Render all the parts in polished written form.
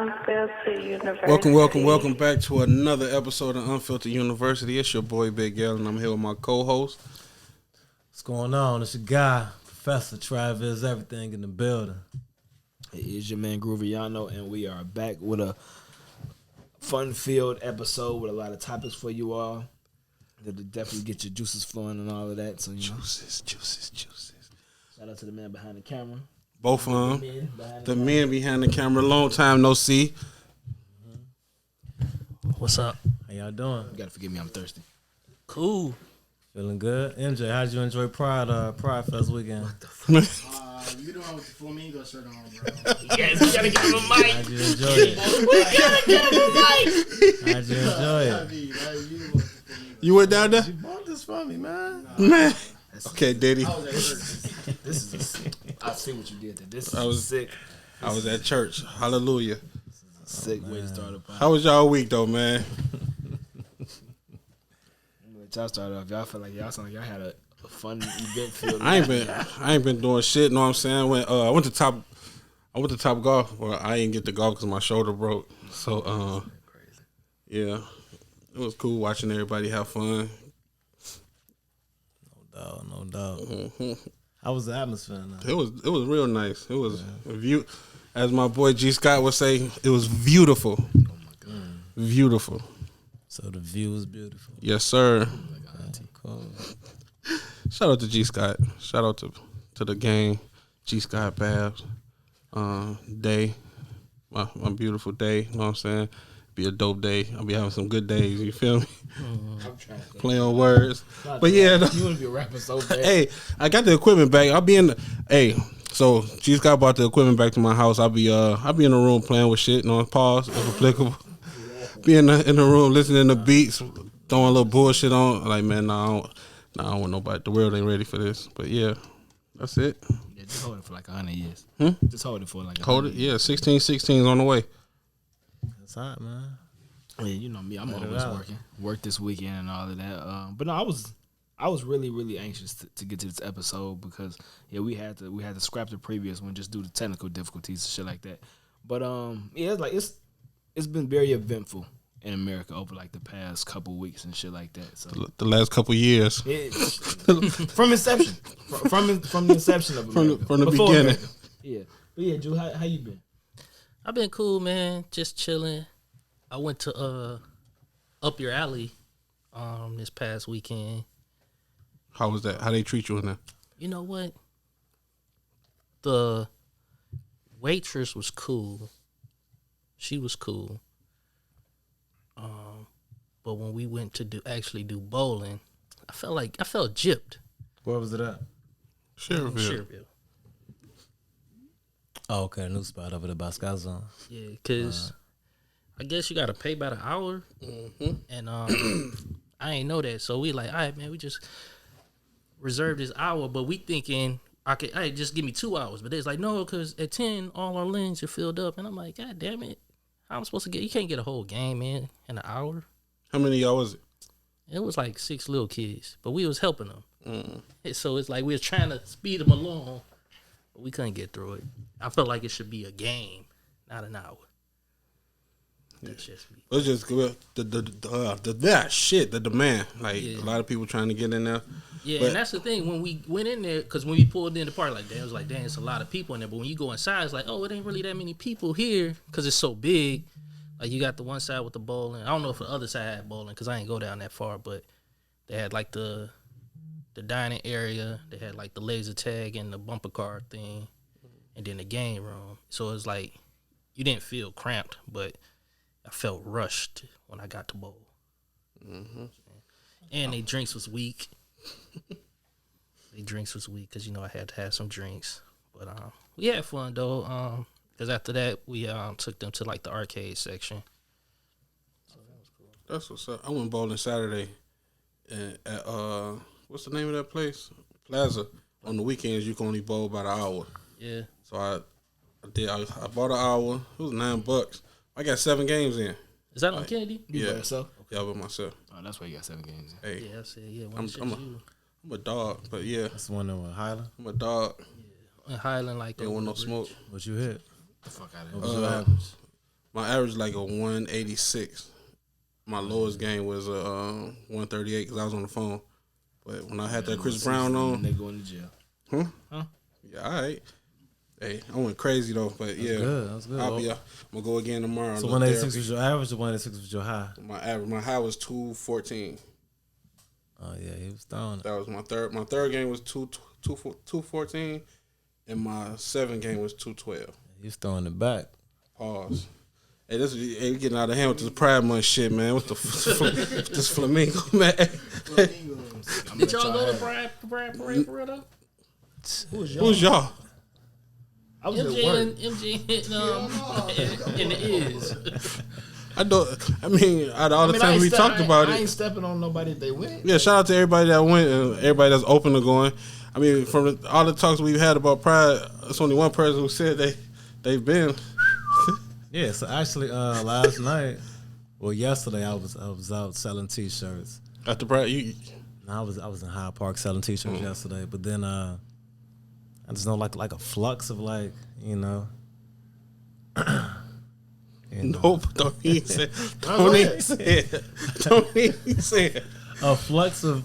Unfiltered University. Welcome back to another episode of Unfiltered University. It's your boy Big L, and I'm here with my co-host. What's going on? It's your guy, Professor Travis, everything in the building. It is your man Grooviano, and we are back with a fun-filled episode with a lot of topics for you all. That'll definitely get your juices flowing and all of that. So Juices. Shout out to the man behind the camera. Both of them. The men behind the camera. Long time no see. What's up? How y'all doing? You gotta forgive me, I'm thirsty. Cool. Feeling good? MJ, how'd you enjoy Pride Fest weekend? What the fuck? You the one with the flamingo shirt on, bro. Yes, we gotta give him a mic. How'd you enjoy it? We gotta give him a mic. How'd you enjoy it? You went down there? You bought this for me, man. Man. Okay, Diddy. I was at church. This is I see what you did there. This is I was sick. I was at church. Hallelujah. Sick way to start a podcast. How was y'all week though, man? Let y'all start off. Y'all feel like y'all sound like y'all had a fun event filled. I ain't been doing shit. Know what I'm saying? I went to Top Golf. Well, I didn't get to golf because my shoulder broke. So yeah, it was cool watching everybody have fun. No doubt. Mm-hmm. How was the atmosphere now? It was real nice. It was a view, as my boy G Scott would say. It was beautiful. Oh my god, beautiful. So the view was beautiful. Yes, sir. Cool. Shout out to G Scott. Shout out to the gang. G Scott Babs. Day. My beautiful day. You know what I'm saying? Be a dope day. I'll be having some good days. You feel me? I'm trying to Play on words. But yeah. You want to be a rapper so bad. Hey, I got the equipment back. I'll be in so G Scott brought the equipment back to my house. I'll be in the room playing with shit, pause if applicable. Be in the room listening to beats, throwing a little bullshit on. Like, man, I don't want nobody. The world ain't ready for this. But yeah, that's it. Yeah, just hold it for like 100 years. Just hold it for like 100 Hold it. years. Yeah, 16's on the way. That's hot, man. Yeah, you know me. I'm always working. Work this weekend and all of that. But no, I was really anxious to get to this episode because we had to scrap the previous one just due to technical difficulties and shit like that. But it's been very eventful in America over like the past couple weeks and shit like that. So The last couple years. from inception, from the inception of America, from the Before beginning. America. Yeah, but yeah, Drew, how you been? I've been cool, man. Just chilling. I went to Up Your Alley this past weekend. How was that? How they treat you in there? You know what? The waitress was cool. She was cool. But when we went to actually do bowling, I felt gypped. Where was it at? Sherville. Oh, okay, new spot over there by Sky Zone. Yeah, because I guess you got to pay by the hour. Mm-hmm. And I ain't know that. So we like, all right, man, we just reserved this hour. But we thinking, hey, just give me 2 hours. But it's like, no, because at 10, all our lanes are filled up. And I'm like, God damn it. How am I supposed to you can't get a whole game in an hour. How many of y'all was it? It was like 6 little kids. But we was helping them. So it's like we was trying to speed them along. But we couldn't get through it. I felt like it should be a game, not an hour. That's just me. It's just the demand. Like a lot of people trying to get in there. Yeah, and that's the thing. When we went in there, because when we pulled in the park, like, it was like, damn, it's a lot of people in there. But when you go inside, it's like, oh, it ain't really that many people here because it's so big. Like, you got the one side with the bowling. I don't know if the other side had bowling because I ain't go down that far, but they had like the dining area. They had like the laser tag and the bumper car thing, and then the game room. So it's like you didn't feel cramped, but I felt rushed when I got to bowl. Mm-hmm. And they drinks was weak. Because I had to have some drinks. But we had fun though. Because after that we took them to like the arcade section. So that was cool. That's what's up. I went bowling Saturday at what's the name of that place? Plaza. On the weekends you can only bowl about an hour. Yeah. So I bought an hour. It was $9. I got 7 games in. Is that on Kennedy? You by yourself? Yeah, by myself. Oh, that's why you got 7 games in. Hey, Yeah, I said, yeah. I'm a dog, but yeah, That's the one in Highland. I'm a dog. In Highland, like, Ain't want no smoke. What you hit? The fuck out of What here. was your average? My average like a 186. My lowest game was a 138 because I was on the phone. But when I had that Chris Brown on, they going to jail. Huh? Yeah, all right. Hey, I went crazy though, but yeah, That's good. I'm gonna go again tomorrow. So 186 was your average, or 186 was your high? My high was 214. Oh yeah, he was throwing it. That was my third. My third game was 214, and my seventh game was 212. He was throwing it back. Pause. Hey, we getting out of hand with this Pride Month shit, man. What the this flamingo, man? Did y'all go to Pride Parade for real though? Who's y'all? I was at MJ work. and the is. Out of all the times we talked about I it. ain't stepping on nobody if they win. Yeah, shout out to everybody that went and everybody that's open to going. I mean, from all the talks we've had about Pride, it's only one person who said they've been. Yeah, so actually, last night, yesterday, I was out selling T-shirts. At the Pride, I was in Hyde Park selling T-shirts yesterday, but then I just know like a flux of Nope, don't even say it. Don't even say it. A flux of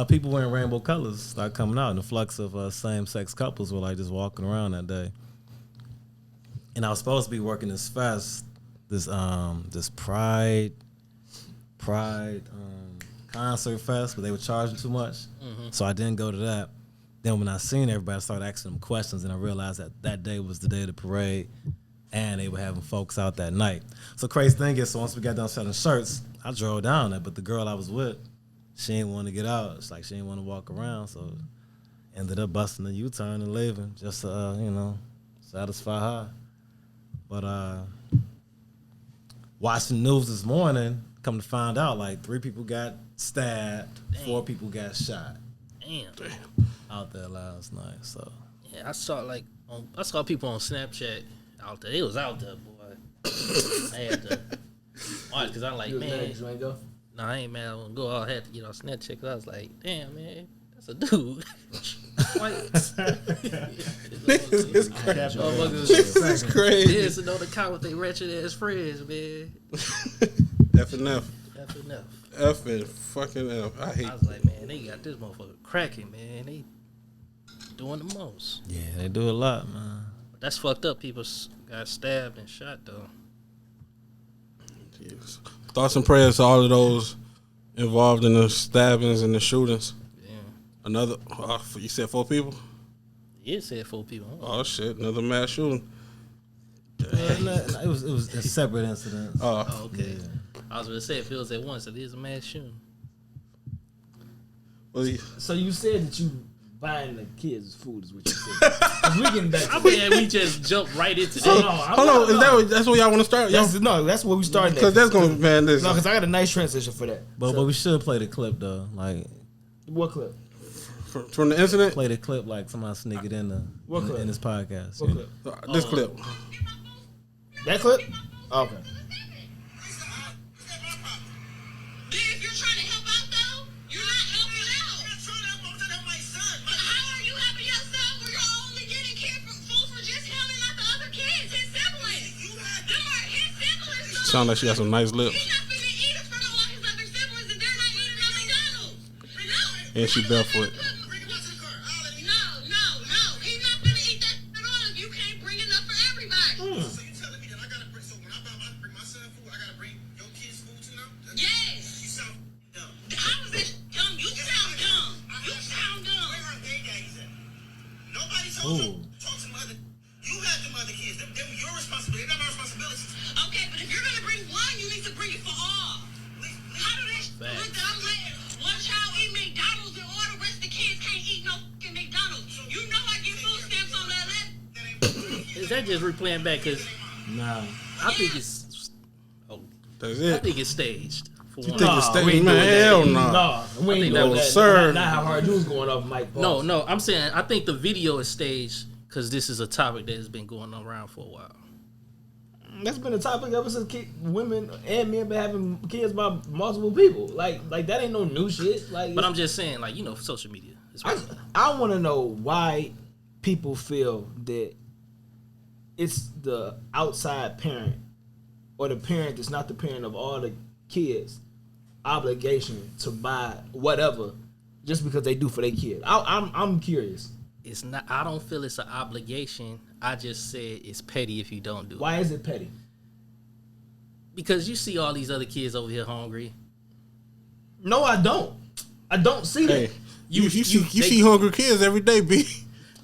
people wearing rainbow colors started coming out, and a flux of same-sex couples were like just walking around that day. And I was supposed to be working this fest, this Pride concert fest, but they were charging too much, so I didn't go to that. Then when I seen everybody, I started asking them questions, and I realized that day was the day of the parade, and they were having folks out that night. So crazy thing is, so once we got done selling shirts, I drove down there, but the girl I was with, she didn't want to get out. It's like she didn't want to walk around, so ended up busting a U-turn and leaving just to, satisfy her. But watching the news this morning, come to find out, like 3 people got stabbed, 4 people got shot. Damn. Out there last night. So yeah, I saw people on Snapchat out there. It was out there, boy. I had to watch because I'm like, You man, ain't go? no, I ain't mad. I want to go. I had to get on Snapchat because I was like, damn, man, that's a dude. This is crazy. This is crazy. Yeah, so know the count with they wretched ass friends, man. F and F. That's enough. F and fucking F. I hate. I was like, man, they got this motherfucker cracking, man. They doing the most. yeah, they do a lot, man. But that's fucked up. People got stabbed and shot though. Yes. Thoughts and prayers to all of those involved in the stabbings and the shootings. Yeah. You said 4 people? It said 4 people. Oh shit, another mass shooting. It was a separate incident. Oh, okay. Yeah. I was gonna say if it was at once, it is a mass shooting. Well, So you said that you buying the kids food is what you said. 'Cause we getting back to I mean, we just jumped right into that. hold on, that's where y'all want to start? That's where we started. Because that's gonna this. No, because I got a nice transition for that. But we should play the clip though. Like What clip? From the incident. play the clip like somebody sneak it in in this podcast. What you know? clip? This clip. That clip? Okay. If you're trying to help out, though, you're not helping out. I'm trying to help my son. But how are you helping yourself when you're only getting food for just him and not the other kids, his siblings? Them are his siblings, though. Sound like she got some nice lips. He's not finna eat in front of all his other siblings and they're not eating at McDonald's. No. And she barefoot. No. He's not finna eat that at all if you can't bring enough for everybody. So you telling me that I gotta bring, so when I bring my son food, I gotta bring your kids food too now? Yes. You sound dumb. How is it dumb? You sound dumb. You sound dumb. Where are their daddies at? Nobody told you to talk to them other. You had them other kids. They were your responsibility. They're not my responsibility. Okay, but if you're gonna bring one, you need to bring it for all. How do that look that I'm letting one child eat McDonald's and all the rest of the kids can't eat no fucking McDonald's? You know I get food stamps on that list. Is that just replaying back? Because Nah. I think it's. That's I it. think it's staged. For You one. think it's staged? Man, hell no. No, we ain't that doing was that. sir. Not how hard you was going off, Mike. No, I'm saying I think the video is staged because this is a topic that has been going around for a while. That's been a topic ever since women and men been having kids by multiple people. Like that ain't no new shit. Like, But I'm just saying, like, social media. I want to know why people feel that it's the outside parent or the parent that's not the parent of all the kids obligation to buy whatever just because they do for their kid? I'm curious. It's not. I don't feel it's an obligation. I just said it's petty if you don't do it. Why is it petty? Because you see all these other kids over here hungry. No, I don't. I don't see that. Hey, you see hungry kids every day, B.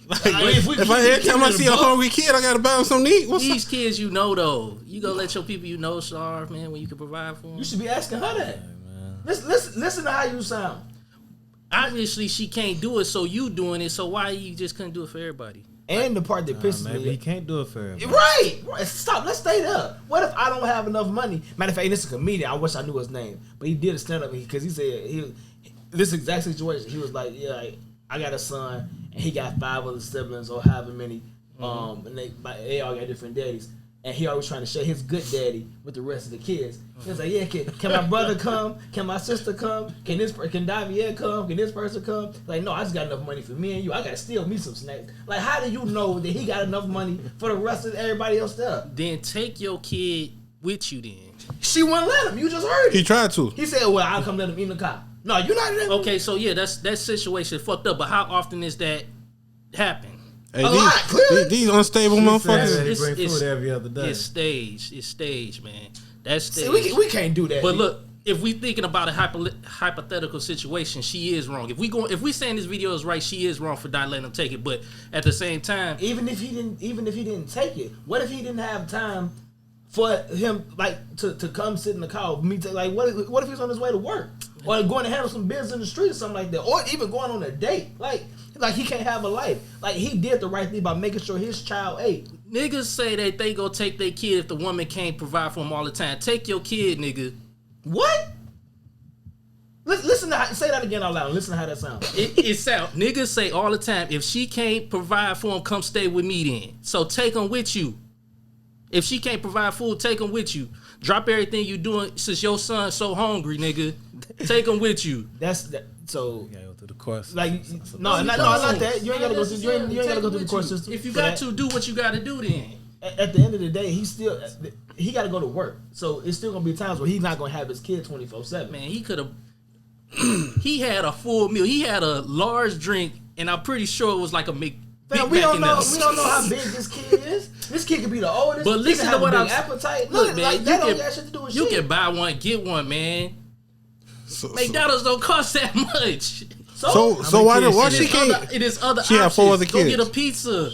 Like, every time I see a hungry kid, I gotta buy them something to eat. What's These up? kids, though, you gonna let your people starve, man, when you can provide for them? You should be asking her that. Listen to how you sound. Obviously, she can't do it, so you doing it. So why you just couldn't do it for everybody? And the part that pisses me. Maybe he can't do it for everybody. Right. Stop. Let's stay there. What if I don't have enough money? Matter of fact, this is a comedian. I wish I knew his name, but he did a stand up because he said this exact situation. He was like, "Yeah, I got a son, and he got 5 other siblings or however many, and they all got different daddies." And he always trying to share his good daddy with the rest of the kids. He was like, "Yeah, can my brother come? Can my sister come? Can Davier come? Can this person come?" Like, no, I just got enough money for me and you. I got to steal me some snacks. Like, how do you know that he got enough money for the rest of everybody else stuff? Then take your kid with you. Then she wouldn't let him. You just heard it. He tried to. He said, "Well, I'll come let him eat in the car." No, you're not in that. Okay, so yeah, that situation fucked up. But how often is that happen? Hey, these unstable motherfuckers. He bring food every other day. It's staged, man. That's staged. See, we can't do that. But look, if we thinking about a hypothetical situation, she is wrong. If we saying this video is right, she is wrong for not letting him take it. But at the same time, even if he didn't take it, what if he didn't have time for him to come sit in the car with me? What if he's on his way to work or going to handle some business in the street or something like that, or even going on a date? Like he can't have a life. Like he did the right thing by making sure his child ate. Niggas say that they go take their kid if the woman can't provide for them all the time. Take your kid, nigga. What? Listen to say that again out loud. Listen to how that sounds. It sounds. Niggas say all the time, if she can't provide for him, come stay with me then. So take him with you. If she can't provide food, take him with you. Drop everything you doing since your son's so hungry, nigga. Take him with you. So. You gotta go through the course. Like not that. You ain't gotta go through. You ain't gotta go through the course system. If you got to do what you got to do, then. At the end of the day, he got to go to work. So it's still gonna be times where he's not gonna have his kid 24/7. Man, he could have. He had a full meal. He had a large drink, and I'm pretty sure it was like a Big Man, we don't know how big this kid is. This kid could be the oldest. But listen to what I'm saying. Appetite. Look, man, that don't got shit to do with you shit. can buy one, get one, man. McDonald's don't cost that much. So why she can't? It is other She options. have 4 other kids. Go get a pizza.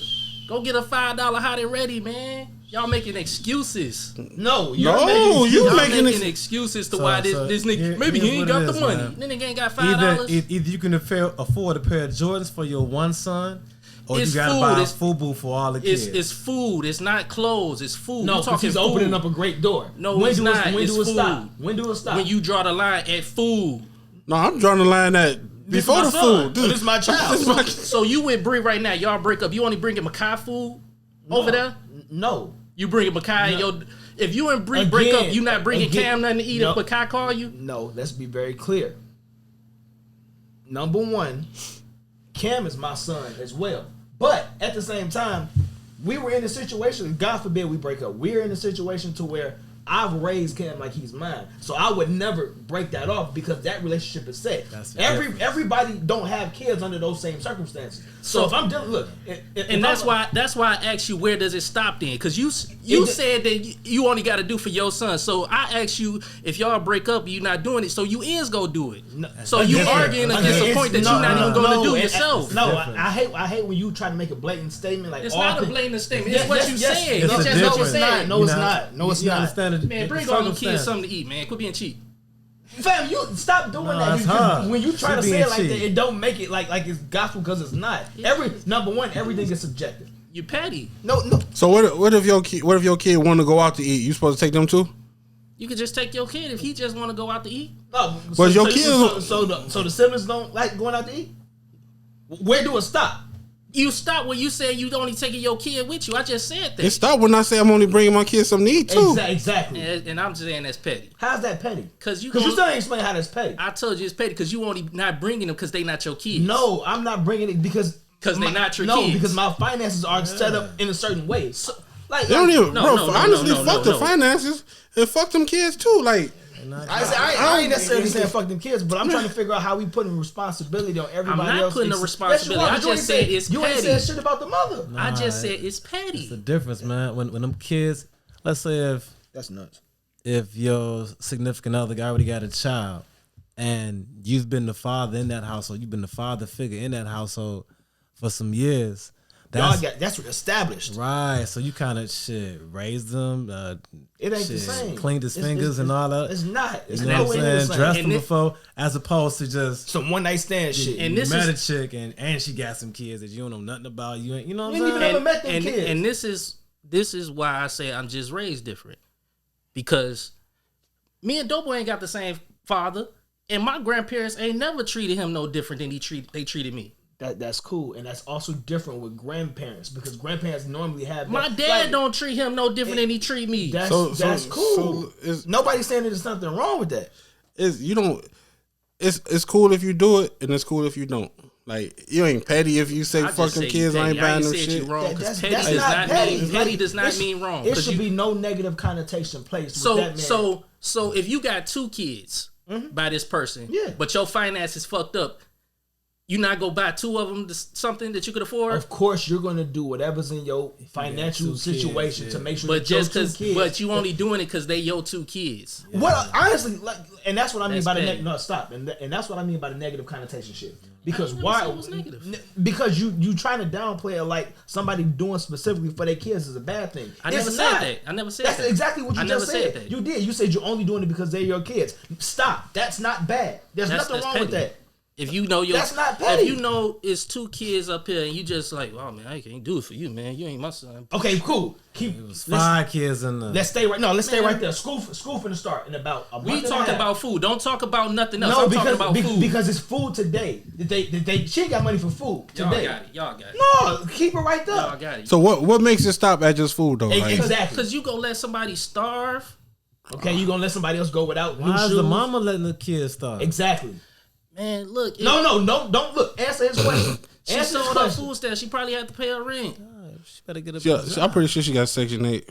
Go get a $5 hot and ready, man. Y'all making excuses. You're making excuses to why this nigga maybe he ain't got the money. This nigga ain't got $5. Either you can afford a pair of Jordans for your one son, or it's you gotta buy a FUBU for all the kids. It's food. It's not clothes. It's food. No, because he's opening up a great door. No, it's not. When It's do it food. stop? When do it stop? When you draw the line at food. No, I'm drawing the line at before the food. This is my child. So you with Bree right now. Y'all break up. You only bringing Makai food over there? No. You bringing Makai? If you and Bree break up, you not bringing Cam nothing to eat if Makai call you? No, let's be very clear. Number one, Cam is my son as well. But at the same time, we were in a situation, God forbid we break up. We're in a situation to where I've raised Cam like he's mine. So I would never break that off because that relationship is set. Everybody don't have kids under those same circumstances. So if I'm dealing, that's why I asked you, where does it stop then? Because you said that you only got to do for your son. So I asked you, if y'all break up, you not doing it. So you is go do it. No, so you arguing against a point that you're not even going to do yourself. I hate when you try to make a blatant statement like it's not a blatant statement. It's what you said. It's just what you said. No, it's not. No, it's not. Man, bring all them kids something to eat, man. Quit being cheap. Fam, you stop doing that. When you try to say it like that, it don't make it like it's gospel because it's not. Number one, everything is subjective. You petty. No. So what if your kid want to go out to eat? You supposed to take them too? You could just take your kid if he just want to go out to eat. No, but your kid. So the siblings don't like going out to eat. Where do it stop? You stop when you say you only taking your kid with you. I just said that. It stopped when I say I'm only bringing my kids some to eat too. Exactly. And I'm just saying that's petty. How's that petty? Because you still ain't explain how that's petty. I told you it's petty because you only not bringing them because they not your kids. No, I'm not bringing it because they not your kids. No, because my finances are set up in a certain way. So, they don't even, honestly, fuck the finances. And fuck them kids too. Like, I ain't necessarily saying fuck them kids, but I'm trying to figure out how we putting responsibility on everybody else. I'm not putting the responsibility. I just said it's petty. You ain't said shit about the mother. I just said it's petty. It's the difference, man. When them kids, let's say if That's nuts. if your significant other already got a child and you've been the father in that household, you've been the father figure in that household for some years. That's established. Right. So you kind of raised them. It ain't the same. Cleaned his fingers and all that. It's not. It's You know what I'm nowhere saying? the Dressed same. them before, as opposed to just Some one night stand shit. And you this met is- a chick and she got some kids that you don't know nothing about. You ain't, you know what I'm You ain't saying? even never met them kids. And this is why I say I'm just raised different, because me and Doughboy ain't got the same father, and my grandparents ain't never treated him no different than they treated me. That's cool, and that's also different with grandparents because grandparents normally have. My that, dad like, don't treat him no different than he treat me. That's So cool. it's- Nobody's saying there's something wrong with that. It's cool if you do it, and it's cool if you don't. Like, you ain't petty if you say I fuck just them say kids. I ain't buying them said shit. you wrong, 'cause That's petty not does not petty. mean petty does not mean wrong. It 'Cause should you- be no negative connotation placed with that man. So if you got 2 kids by this person, Yeah. but your finances fucked up, you not go buy 2 of them something that you could afford. Of course, you're going to do whatever's in your financial 2 situation kids, to make sure But that your just 2 because, kids. but you only doing it because they your 2 kids. Well, honestly, like, and that's what I mean That's by the petty. no stop, and that's what I mean by the negative connotation shit. Because never why? said it was negative. Because you trying to downplay it like somebody doing specifically for their kids is a bad thing. I It's never said not. that. I never said That's that. exactly what you I just never said said. that. You did. You said you're only doing it because they're your kids. Stop. That's not bad. There's nothing wrong with petty. that. If you know your, That's not petty. if you know it's 2 kids up here and you just like, oh man, I can't do it for you, man. You ain't my son. Okay, cool. Keep. It was 5 kids in the. Let's stay right. No, let's stay right there. School finna start in about a month. We and a talking half. about food. Don't talk about nothing else. No, I'm because talking about food. because it's food today. She ain't got money for food Y'all today. got it. Y'all got it. No, keep it right there. Y'all got it. So what makes it stop at just food though? Like, Exactly. Because you gonna let somebody starve? Okay, you gonna let somebody else go without new Why is shoes? the mama letting the kids start? Exactly. Man, look. No, don't look. Answer his question. She Answer his sold her question. food stamp. She probably had to pay her rent. She better get a I'm pretty sure she got Section 8.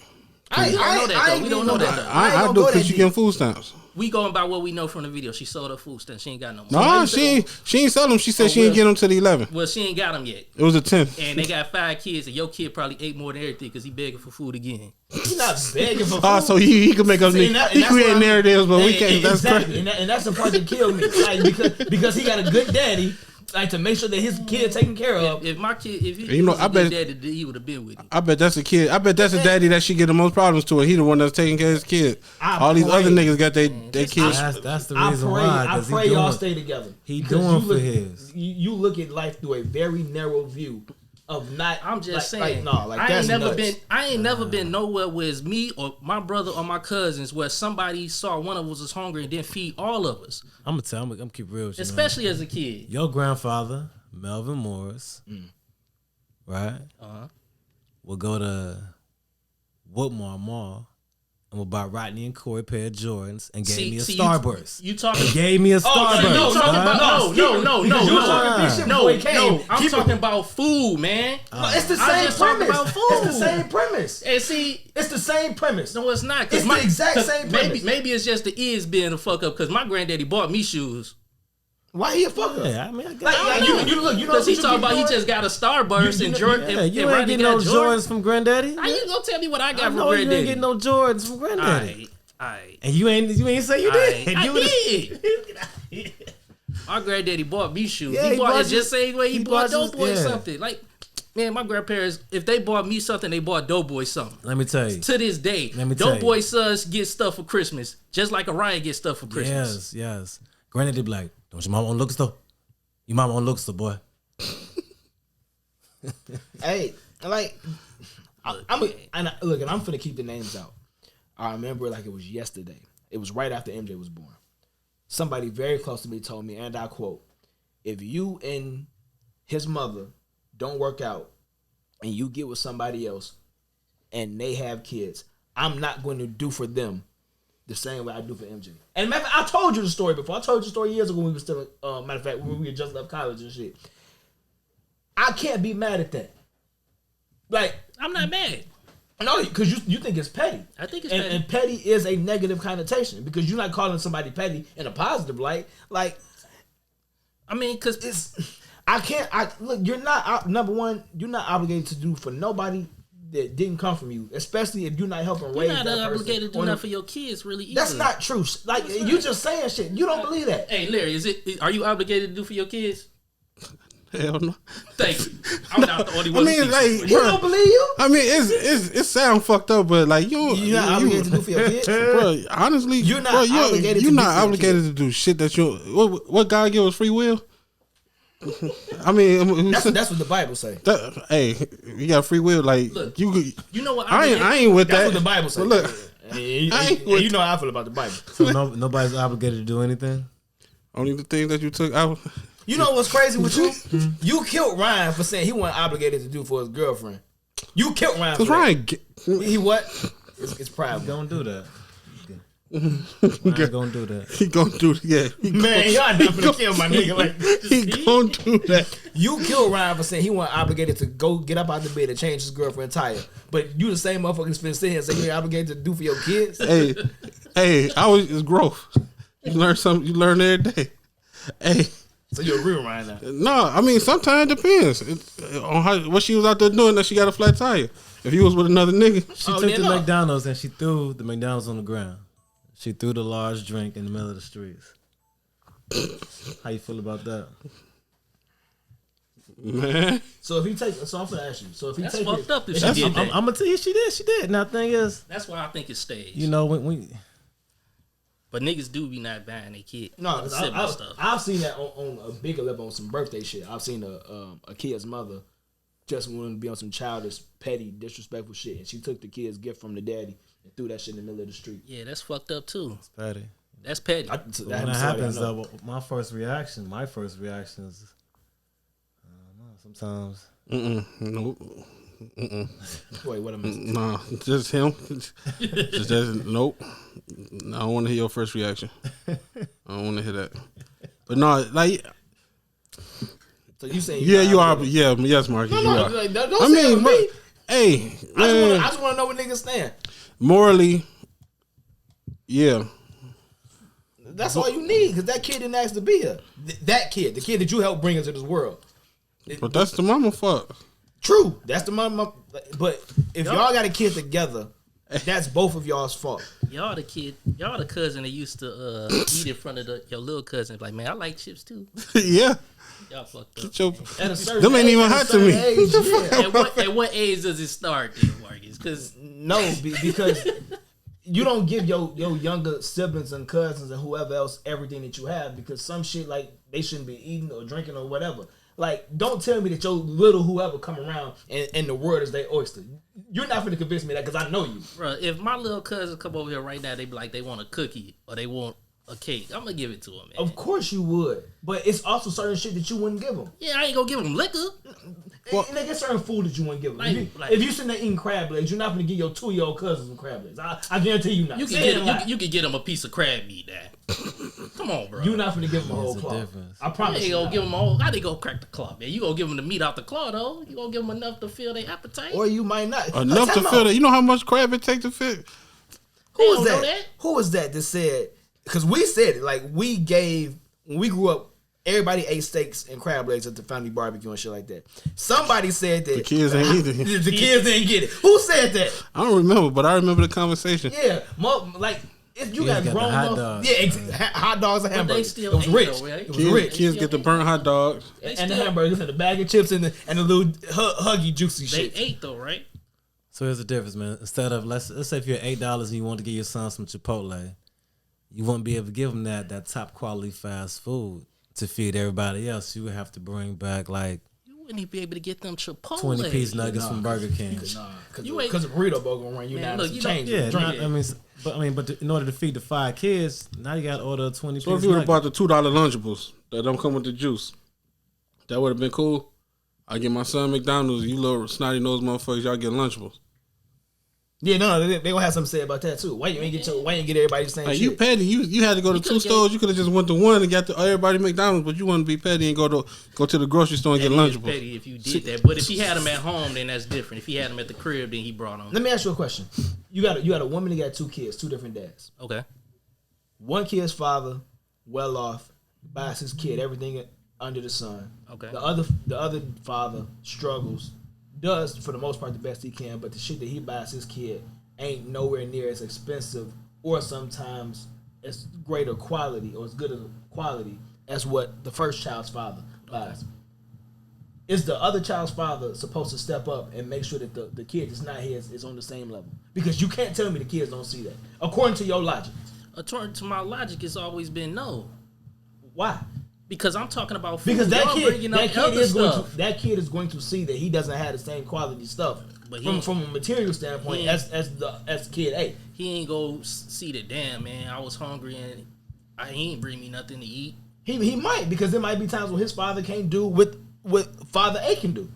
I don't know that, though. ain't We don't even know gonna- that, though. I ain't I gonna do go because that you deep. getting food stamps. We going by what we know from the video. She sold her food stamp. She ain't got no more. Nah, she ain't sell them. She said she ain't get them till the 11th. Well, she ain't got them yet. It was the 10th. And they got 5 kids, and your kid probably ate more than everything because he begging for food again. He's not begging for food. Oh, so he could make up. See, and He that's create what I'm- narratives, but we and- can't. and- That's exactly. crazy. And that's the part that killed me. Like because he got a good daddy, like to make sure that his kid taken care of. If my kid, if he You know, was I a good bet- daddy, he would have been with him. I bet that's a kid. I bet that's a daddy that she get the most problems to, and he the one that's taking care of his kid. All these pray. other niggas got their kids. That's the I reason pray, why. I 'Cause pray he y'all doing, stay together. he Because doing you for look, his. You look at life through a very narrow view of not. I'm just like, saying. I I ain't never nuts. never been nowhere where it's me or my brother or my cousins where somebody saw one of us was hungry and didn't feed all of us, I'm gonna tell. I'm gonna keep real with you, man. especially as a kid. Your grandfather, Melvin Morris, right? Will go to Woodmore Mall and will buy Rodney and Corey a pair of Jordans and gave me a Starburst. You talking? Gave me a Starburst. You talking right? about no. I'm Keep talking about food, man. No, it's the I'm same just talking premise. about food. It's the same premise. And see, It's the same premise. no, it's not. 'Cause It's the exact 'cause same Maybe premise. it's just the ears being a fuck up because my granddaddy bought me shoes. Why he a fucker? Yeah, I mean, I got Like you look, you know Because he what talking about he doing? just got a Starburst You and know- Jordan. yeah, and you ain't Rodney getting no got Jordan. Jordans from Granddaddy. How you gonna tell me what I I got from know you granddaddy? ain't getting no Jordans from Granddaddy. Aight. And you ain't say you did. I You would've- did. My granddaddy bought me shoes. Yeah, he he bought bought it just you- same way he bought you- Doughboy yeah. something. Like, man, my grandparents, if they bought me something, they bought Doughboy something. Let me tell you. To this day, Let me tell you. Doughboy sons get stuff for Christmas, just like Orion gets stuff for Christmas. Yes. Granddaddy be like, don't your mama on look store? Your mama on look store, boy. Hey, like I'm finna keep the names out. I remember like it was yesterday. It was right after MJ was born. Somebody very close to me told me, and I quote, "If you and his mother don't work out and you get with somebody else and they have kids, I'm not going to do for them the same way I do for MJ." And matter of fact, I told you the story before. I told you the story years ago when we were still, matter of fact, when we had just left college and shit. I can't be mad at that. Like, I'm not mad. No, because you think it's petty. I think it's and, petty. And petty is a negative connotation because you're not calling somebody petty in a positive light. Like, I mean, because it's look. You're not number one. You're not obligated to do for nobody that didn't come from you, especially if you're not helping raise you're not that obligated to do person. nothing for your kids, really. Either. That's not true. Like you just saying shit. You don't believe that. Hey, Larry, are you obligated to do for your kids? Hell no. Thank you. I'm not the only one. I mean, like, You don't believe you? I mean, it sound fucked up, but like You're not obligated to do for your kids. bro. Honestly, You're not obligated. You're to not do for your obligated kids. to do shit that you. What God gave us free will. I mean, That's what the Bible say. hey, you got free will. Like Look, you know what? I ain't with That's that. what the Bible say. But look, And you know how I feel about the Bible. So nobody's obligated to do anything. only the things that you took out. You know what's crazy with you? You killed Ryan for saying he wasn't obligated to do for his girlfriend. You killed Ryan. Cause For Ryan, that. He what? It's private. Don't do that. Ryan gonna do that. he gonna do yeah. Man, y'all not gonna kill my nigga like this. He gonna do that. You killed Ryan for saying he wasn't obligated to go get up out the bed and change his girlfriend's tire. But you the same motherfucker that's finna sit here and say you ain't obligated to do for your kids. Hey, it's growth. You learn something. You learn every day. Hey. So you agree with Ryan now? No, I mean sometimes it depends on what she was out there doing that she got a flat tire. If you was with another nigga, She took the McDonald's and she threw the McDonald's on the ground. She threw the large drink in the middle of the streets. How you feel about that? man. So if he take, so I'm gonna ask you. So if he That's take fucked it, up if she did that. I'm gonna tell you she did. She did. Now the thing is, That's why I think it's staged. you know, when But niggas do be not buying their kid. no, 'cause sibling stuff. I've seen that on a bigger level on some birthday shit. I've seen a kid's mother just wanted to be on some childish, petty, disrespectful shit, and she took the kid's gift from the daddy and threw that shit in the middle of the street. Yeah, that's fucked up too. Patty. That's petty. So When happened that to somebody I happens, know. though, my first reaction is, I don't know, sometimes. Nope. Wait, what am I missing? Nah, just him. just nope. I don't want to hear your first reaction. I don't want to hear that. But no, like So you saying yeah, you are. Yeah, yes, Marcus, No, you are. like, don't I say it mean, with me. hey, I man, just want to know where niggas stand. morally, yeah. That's all you need, because that kid didn't ask to be here. That kid, the kid that you helped bring into this world. But that's the mama fuck. True, that's the mama. But if y'all got a kid together, that's both of y'all's fault. Y'all the cousin that used to eat in front of your little cousin. Like, man, I like chips too. Yeah. Y'all fucked up. Get your, At a certain them ain't age, even at a hot to certain me. age, yeah. At what age does it start, then, Marcus? Because No, because you don't give your younger siblings and cousins and whoever else everything that you have, because some shit like they shouldn't be eating or drinking or whatever. Like, don't tell me that your little whoever come around and the world is their oyster. You're not going to convince me that, because I know you. bro, if my little cousin come over here right now, they be like they want a cookie or they want a cake, I'm gonna give it to them, man. Of course you would, but it's also certain shit that you wouldn't give them. Yeah, I ain't gonna give them liquor. And there's certain food that you wouldn't give them. If you sitting there eating crab legs, you're not going to give your 2-year-old cousin some crab legs. I guarantee you not. You can get them a piece of crab meat now. Come on, bro. You're not going to give them a whole There's a claw. difference. I promise You you. ain't gonna not. give them a whole. How they gonna crack the claw, man? You gonna give them the meat out the claw though? You gonna give them enough to fill their appetite? Or you might not. Enough to fill that. You know how much crab it takes to fit? Who was They don't that? know that? Who was that said? Because we said it. Like, we gave, when we grew up, everybody ate steaks and crab legs at the family barbecue and shit like that. Somebody said that. The kids ain't eating it. The kids didn't get it. Who said that? I don't remember, but I remember the conversation. Yeah. Like, if you Yeah, got you got grown the hot up. dogs. Yeah, hot dogs and But they hamburgers. still It was ate rich. though, right? It was Kids, rich. kids get the burnt hot dogs. And the hamburgers and the bag of chips and the little huggy juicy They shit. ate though, right? So here's the difference, man. Instead of let's say if you're $8 and you want to give your son some Chipotle, you won't be able to give him that top quality fast food to feed everybody else. You would have to bring back like You wouldn't even be able to get them Chipotle. 20-piece nuggets from Burger King. You ain't- Because the burrito bowl gonna run you Man, down look, some you know- change. Yeah, Drink. but in order to feed the 5 kids, now you got to order 20 So if piece you would have nuggets. bought the $2 Lunchables that don't come with the juice, that would have been cool. I get my son McDonald's. You little snotty nosed motherfuckers, y'all get Lunchables. Yeah, no, they gonna have something to say about that too. Why you ain't get everybody the same Like, shit? you petty. You had to go to two stores. You could have just went to one and got everybody McDonald's, but you want to be petty and go to the grocery store and get That is Lunchables. petty if you did that. But if he had them at home, then that's different. If he had them at the crib, then he brought them. Let me ask you a question. You got a woman that got 2 kids, 2 different dads. Okay. One kid's father, well off, buys his kid everything under the sun. Okay. The other father struggles, does for the most part the best he can, but the shit that he buys his kid ain't nowhere near as expensive or sometimes as greater quality or as good a quality as what the first child's father buys. Is the other child's father supposed to step up and make sure that the kid that's not his is on the same level? Because you can't tell me the kids don't see that. According to your logic. According to my logic, it's always been no. Why? Because I'm talking about food. Because that Y'all kid bringing up other stuff. that kid is going to see that he doesn't have the same quality stuff But from a material standpoint as kid A. He ain't go see that. Damn, man, I was hungry and he ain't bring me nothing to eat. He might, because there might be times when his father can't do what Father A can do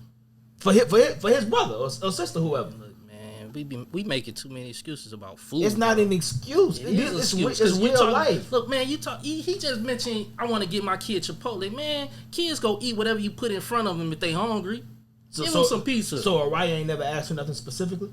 for his brother or sister, whoever. Look, man, we making too many excuses about food. It's not an excuse. It's real life. Look, man, he just mentioned I want to get my kid Chipotle. Man, kids go eat whatever you put in front of them if they hungry. Give them some pizza. So Araya ain't never asked for nothing specifically?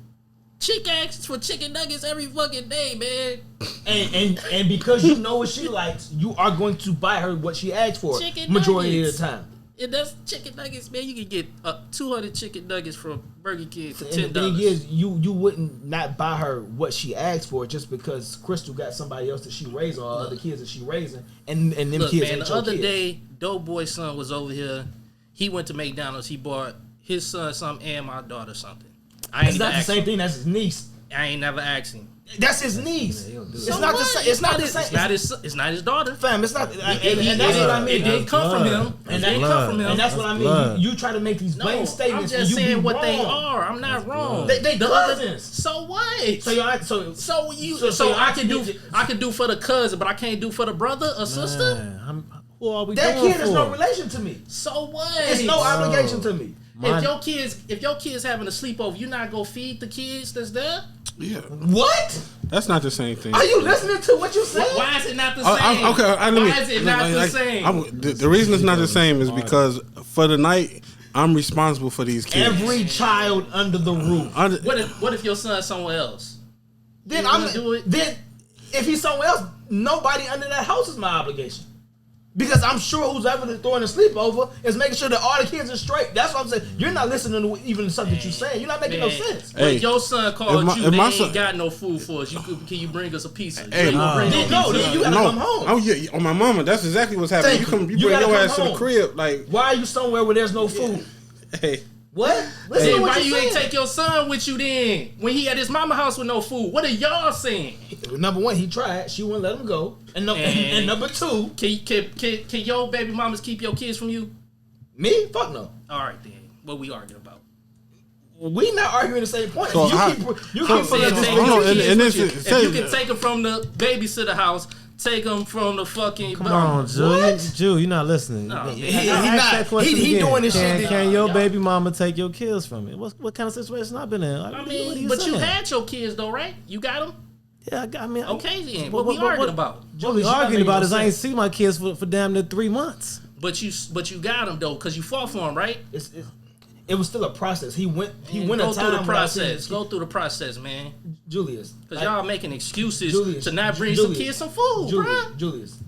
Chick asks for chicken nuggets every fucking day, man. And because you know what she likes, you are going to buy her what she asks for Chicken majority nuggets. of the time. And that's chicken nuggets, man. You can get 200 chicken nuggets from Burger King for And the $10. thing is, you wouldn't not buy her what she asked for just because Crystal got somebody else that she raising or other kids that she raising, and them Look, kids man, ain't the your other kids. day, Doughboy's son was over here. He went to McDonald's. He bought his son something and my daughter something. It's not the same thing. That's his niece. I ain't never asked him. That's his niece. It's So not the what? same. It's not the same. It's not his daughter. Fam, it's not. And It that's what I mean. It didn't come from him. And It didn't come from him. And that's what I mean. Blood. You try to make these No, blatant I'm statements. just and you saying be what they wrong. are. I'm not wrong. They cousins. So what? So I can do for the cousin, but I can't do for the brother or sister. Man, who are we that doing kid for? is no relation to me. So what? It's no obligation to me. If your kids having a sleepover, you not go feed the kids that's there? Yeah, What? that's not the same thing. Are you listening to what you saying? Why is it not the same? Why is it not the same? The reason it's not the same is because for the night, I'm responsible for these kids. Every child under the roof. What if your son's somewhere else? Then You wanna do it? Then if he's somewhere else, nobody under that house is my obligation. Because I'm sure who's ever throwing a sleepover is making sure that all the kids are straight. That's what I'm saying. You're not listening to even the stuff that you're saying. You're not making no sense. Hey, your son called if you. They my ain't son- got no food for us. Can you bring us a pizza? Hey, You gonna bring Then you gotta come home. Oh yeah, on my mama. That's exactly what's happening. Thank You you. bring You your gotta ass come to the home. crib. Like, Why are you somewhere where there's no food? hey, What? Listen Then to what why you're you ain't saying. take your son with you then? When he at his mama house with no food, what are y'all saying? Number one, he tried. She wouldn't let him go. And number two, Can your baby mamas keep your kids from you? me? Fuck no. All right then, what we arguing about? We not arguing the same point. So you how- keep pulling Saying up take this your hold on, kids and with this you. is- If you can take them from the babysitter house, take them from the fucking. Come on, Jew. Jew, you're not listening. No. Ask He that not. question He again. doing this shit. Can your Y'all- baby mama take your kids from you? What kind of situation I've been in? I What are mean, but you saying? had your kids though, right? You got them. Yeah, I mean, Okay then. What we arguing about? What we Julius, you not arguing making about no is I ain't sense. seen my kids for damn near 3 months. But you got them though, because you fought for them, right? It was still a process. He went Man, a go time through the without seeing process. his Go through the process, man. Julius. Because y'all making excuses Julius, to not bring some Julius, kids some food, bruh. Julius.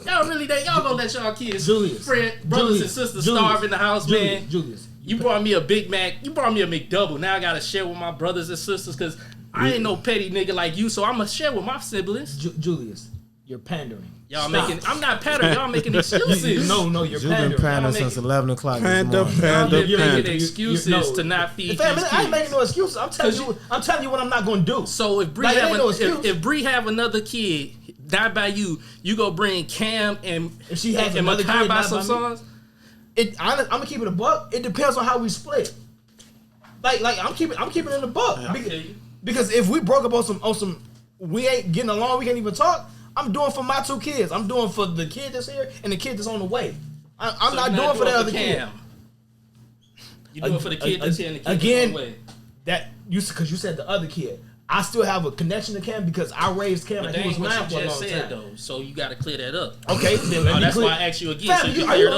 Y'all really y'all gonna let y'all kids, Julius. brothers and Julius. sisters Julius. starve in the house, man. Julius. You brought me a Big Mac. You brought me a McDouble. Now I gotta share with my brothers and sisters because I ain't no petty nigga like you. So I'm gonna share with my siblings. Julius, you're pandering. Y'all Stop. making. I'm not patterning. Y'all making excuses. No, you're You've been pandering. planning Y'all since make- 11 o'clock this Panda, morning. panda, You're making panda. excuses no. to not feed Fam, these I ain't making kids. no excuses. I'm telling you what I'm not gonna do. So if Bree Like, it have ain't no excuse. if Bree have another kid, not by you, you go bring Cam and If she has and another Makai kid, by not some by me. songs. I'm gonna keep it a buck. It depends on how we split. Like I'm keeping it in the buck. Because if we broke up on some we ain't getting along, we can't even talk. I'm doing for my 2 kids. I'm doing for the kid that's here and the kid that's on the way. I'm So not you're doing for the other Cam. kid. You doing for the kid that's here and the kid Again, that's on the way. that you because you said the other kid. I still have a connection to Cam because I raised Cam and he was mine for a long time. Though, so you got to clear that up. Okay, then let me that's clear. why I asked you again. Fam, so you are you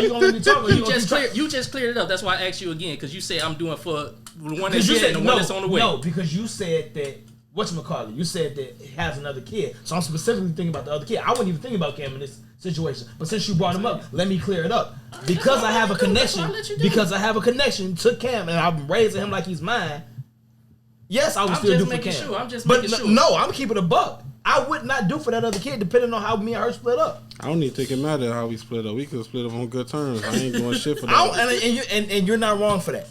gonna let me talk? Or you just cleared it up. That's why I asked you again because you said I'm doing for the one that's you here said and the one that's on the way. No, because you said that whatchamacallit, you said that he has another kid. So I'm specifically thinking about the other kid. I wasn't even thinking about Cam in this situation. But since you brought him up, let me clear it up. Because I have a connection. Because I have a connection to Cam and I'm raising him like he's mine. Yes, I would still do for Cam. Sure. I'm just but making sure. No, I'm keeping a buck. I would not do for that other kid depending on how me and her split up. I don't even think it matter how we split up. We could split up on good terms. I ain't doing shit for that. And you're not wrong for that.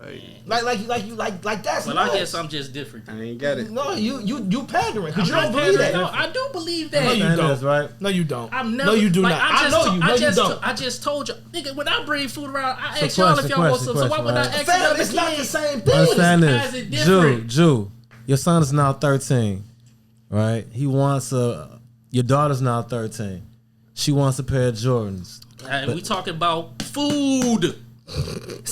Hey, Like that's. Well, nuts. I guess I'm just different. I ain't got it. No, you pandering because you I'm don't not believe that. pandering. No, I do believe No, that. you That don't. is right. No, you don't. I'm never. No, you do like, not. I know you. No, you don't. I just told you, nigga. When I bring food around, I So ask y'all if question, y'all want some. So why question, would I right? ask Fam, another it's not kid? the same thing. Understand Guys are this, different. Jew. Your son is now 13, right? He wants your daughter's now 13. She wants a pair of Jordans. And we talking about food.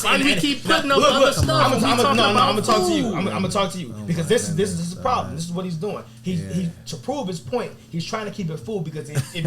Why do we keep putting up other stuff? I'm gonna talk to food. you. I'm gonna talk to you because this is the problem. This is what he's doing. He to prove his point. He's trying to keep it food because if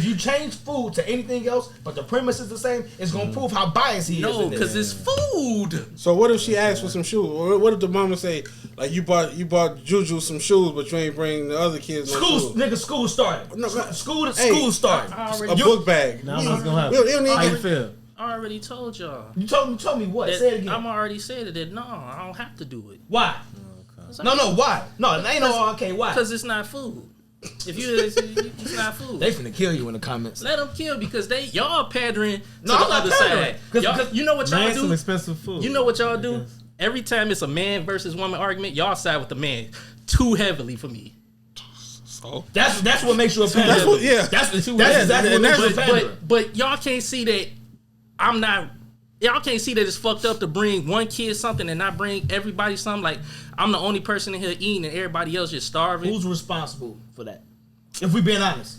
you change food to anything else, but the premise is the same, it's gonna prove how biased he is. No, because it's food. So what if she asked for some shoes? Or what if the mama say, like, you bought Juju some shoes, but you ain't bring the other kids no shoes? School started. No, School hey, started. A book bag. Now what's gonna We don't happen? need How you to- feel? I already told y'all. You told me what? That Say it again. I'm already said it. That no, I don't have to do it. Why? No, why? No, it ain't no okay. Why? Because it's not food. If it's not food. They finna kill you in the comments. Let them kill because y'all pandering to No, the I'm not other pandering. side. Y'all, you know what y'all Man, do? some expensive food. You know what y'all do? Every time it's a man versus woman argument, y'all side with the man too heavily for me. So That's what makes you a pandering. that's what, yeah. That's exactly what makes you a pandering. But y'all can't see that I'm not. Y'all can't see that it's fucked up to bring one kid something and not bring everybody something. Like I'm the only person in here eating and everybody else just starving. Who's responsible for that? If we being honest.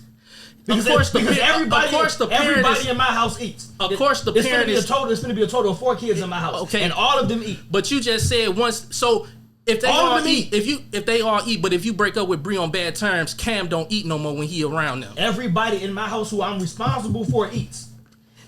Of course, everybody in my house eats. Of course, the parent is. It's going to be a total of 4 kids in my house. Okay, and all of them eat. But you just said once. So if they all eat, if they all eat, but if you break up with Bree on bad terms, Cam don't eat no more when he around them. Everybody in my house who I'm responsible for eats.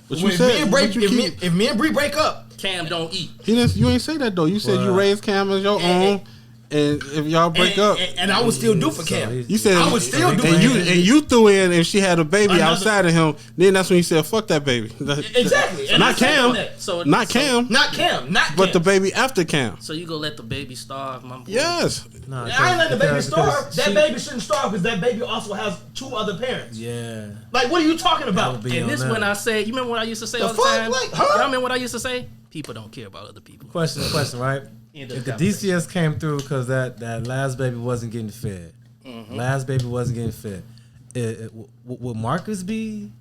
But If me and Bree break up, Cam don't eat. You ain't say that though. You said you raised Cam as your own, and if y'all break up, and I would still do for Cam. you said I would still do and it. you threw in if she had a baby outside of him. Then that's when you said fuck that baby. Exactly. And Not I stand on Cam. that. So Not Cam. Not Cam. But the baby after Cam. So you go let the baby starve, my boy? Yes. Nah, I ain't letting the baby because starve. That she- baby shouldn't starve because that baby also has 2 other parents. Yeah. Like, what are you talking about? Be And on this that. when I say, you remember what I used to say all the fuck? time? Like, huh? Y'all remember what I used to say? People don't care about other people. Question, right? End of If the conversation. DCS came through because that last baby wasn't getting fed, would Marcus be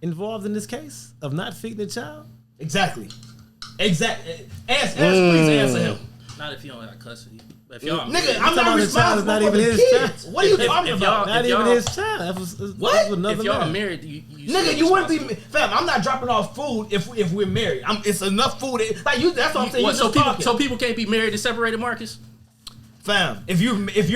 involved in this case of not feeding the child? Exactly. Please answer him. Not if you don't got custody. But if y'all, Nigga, I'm talking not about the child is responsible not for even the his kids. child. What are you If- talking if about? y'all- Not if even y'all- his child. That was What? another if y'all man. married, you Nigga, you wouldn't be fam. I'm not dropping off food if we're married. It's enough food. Like you, that's what I'm saying. What, You so just people, talking. so people can't be married and separated, Marcus? Fam, if you're Can married,